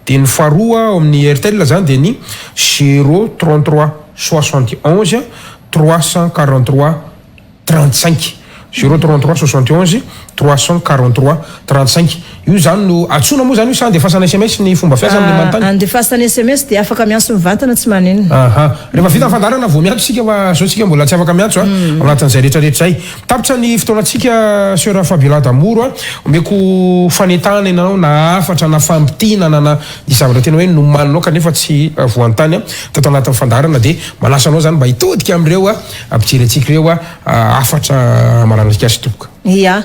de ny faharoa ao amin'ny RTL zany de ny 033 71 343 35 033 71 343 35 io zany no atsona moa zany io sa andefasana SMS ny fomba fiasa amin'ny manontany andefasana SMS de afaka miantso mivantana tsy manenina rehefa vita fandarana vao miantso sika fa zao tsika mbola tsy afaka miantso anatin'izay rehetrarehetra zay tapitra ny fotoanantsika sœur Fabiola Damoro omeko fanetana ianao na afatra na fampitinana na zavatra tena hoe nomaninao kanefa tsy voantany tato anatin'ny fandarana de manasanao zany mba hitodika amin'ireo ampijeretsika ireo afatra maranasika sy toboka ia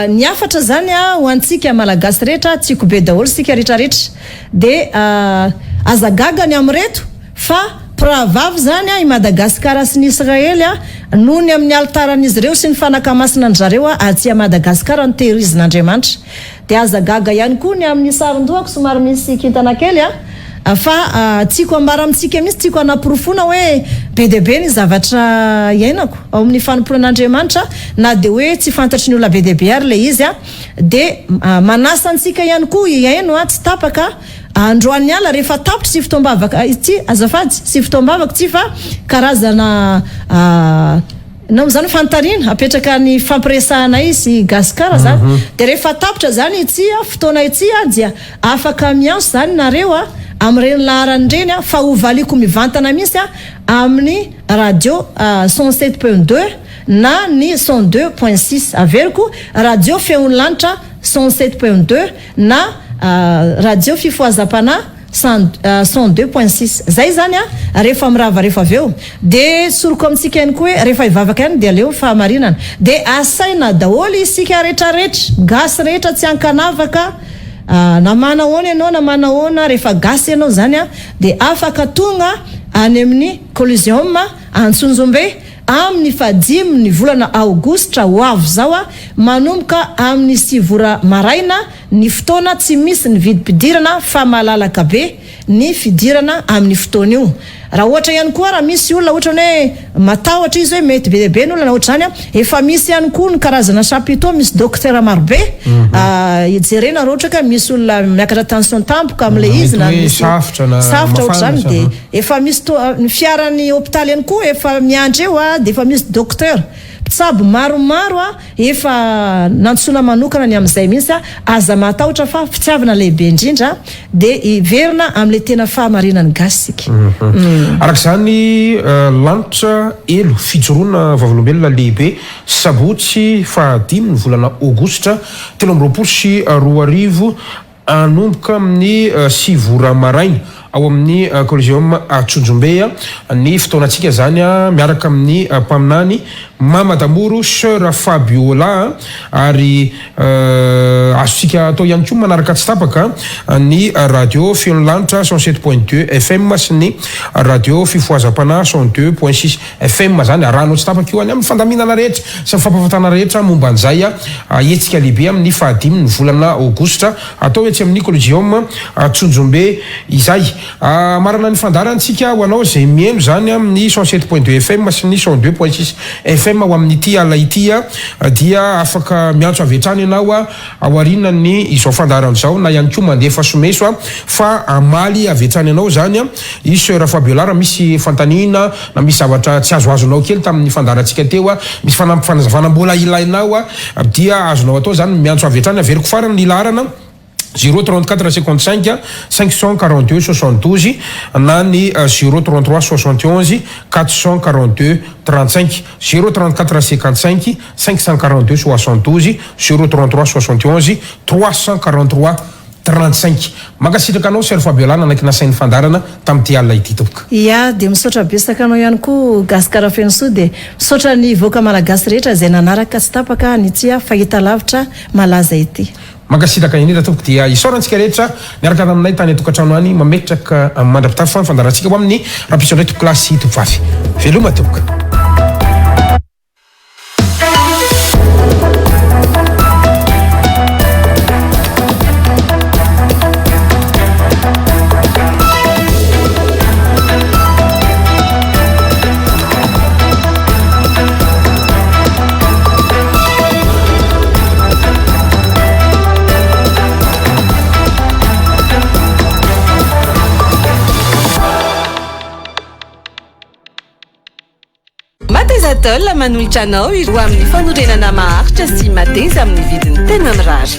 ny afatra zany ho antsika malagasy rehetra tsiko be daholo sika rehetrarehetra de azagagany amreto fa pravavy zany i Madagasikara sy ny Israely nohony amin'ny altaran'izy ireo sy ny fanakamasina ny zareo aty Madagasikara ny tehirizin'Andriamanitra de azagaga ihany koa ny amin'ny sarindohako somary misy kintana kely fa tsiko ambara amintsika mihitsy tsiko anaporofona hoe be de be ny zavatra iainako ao amin'ny fanomporan'Andriamanitra na de hoe tsy fantatry ny olona be de be ary le izy de manasa antsika ihany koa iaino tsy tapaka androany ala rehefa tapitra sy fotoambavaka ity azafady sy fotoambavaka ty fa karazana nao zany fantarina apetraka ny fampiresahana izy gasikara zany de rehefa tapitra zany ity fotoana ity dia afaka mianso zany nareo amin'ireny laharany reny fa hovaliko mivantana mihitsy amin'ny radio 107.2 na ny 102.6 averiko radio feon'ny lanitra 107.2 na radio fifoazapana 102.6 zay zany rehefa mirava rehefa aveo de soroko amintsika ihany koa hoe rehefa ivavaka ihany de aleo fahamarinana de asaina daholo isika rehetrarehetra gasy rehetra tsy ankanavaka na manahoana ianao na manahoana rehefa gasy ianao zany de afaka tonga any amin'ny Coliseum Antsonjombe amin'ny fadimy ny volana aogositra ho avy zao manomboka amin'ny sivora maraina ny fotoana tsy misy ny vidim-pidirana fa malalaka be ny fidirana amin'ny fotoana io raha ohatra ihany koa raha misy olona ohatra hoe matahotra izy hoe mety be de be ny olona ohatra zany efa misy ihany koa ny karazana chapiteau misy docteur marobe ijerena raha ohatra ka misy olona miakatra tension tampoka amin'le izy na misy safitra ohatra zany de efa misy ny fiaran'ny hôpitaly ihany koa efa miandry eo de efa misy docteur mpitsabo maromaro efa nantsona manokana ny amin'izay mihitsy aza matahotra fa fitiavana lehibe indrindra de iverina amin'le tena fahamarinany gasika arak'izany lanitra elo fijoroana vavolombelona lehibe sabotsy fahadimy ny volana aogositra 2024 anomboka amin'ny sivora maraina ao amin'ny Coliseum Antsonjombe ny fotoanantsika zany miaraka amin'ny mpaminany Mamadamoro sœur Fabiola ary azontsika atao ihany koa manaraka tsy tapaka ny radio feon'ny lanitra 107.2 FM sy ny radio fifoazapana 102.6 FM zany arahanao tsy tapaka io any amin'ny fandaminana rehetra sy fampafatana rehetra momba an'izay etsika lehibe amin'ny fahadimy ny volana aogositra atao etsy amin'ny Coliseum Antsonjombe izay marana ny fandarantsika ho anao zay mihaino zany amin'ny 107.2 FM sy ny 102.6 FM ho amin'ny ity ala ity dia afaka miantso avy hatrany ianao ao arinany izao fandarana zao na ihany koa mandefa someso fa amaly avy hatrany ianao zany i sœur Fabiola misy fantanina na misy zavatra tsy azoazonao kely tamin'ny fandarantsika teo misy fanampifanazavana mbola ilainao dia azonao atao zany miantso avy hatrany averiko farany ny larana 034 55 542 72 na ny 033 71 442 35 034 55 542 72 033 71 343 35 makasitraka anao sœur Fabiola anaiky nasain'ny fandarana tamin'ity alina ity tompoko. Ia, dia misaotra besaka anao ihany koa gasikara fenosoa dia misaotra ny voaka malagasy rehetra izay nanaraka tsy tapaka ny tia fahita lavitra malaza ity. Makasitraka indrindra tompoko dia isaorantsika rehetra niaraka aminay tany atokantrano any mametraka mandrapitafy fa fandarantsika ho amin'ny rampisondray tokolasy tompofavy. Veloma tompoko. Matezatol manolotra anao ho amin'ny fanorenana maharitra sy mateza amin'ny vidiny tena mirary.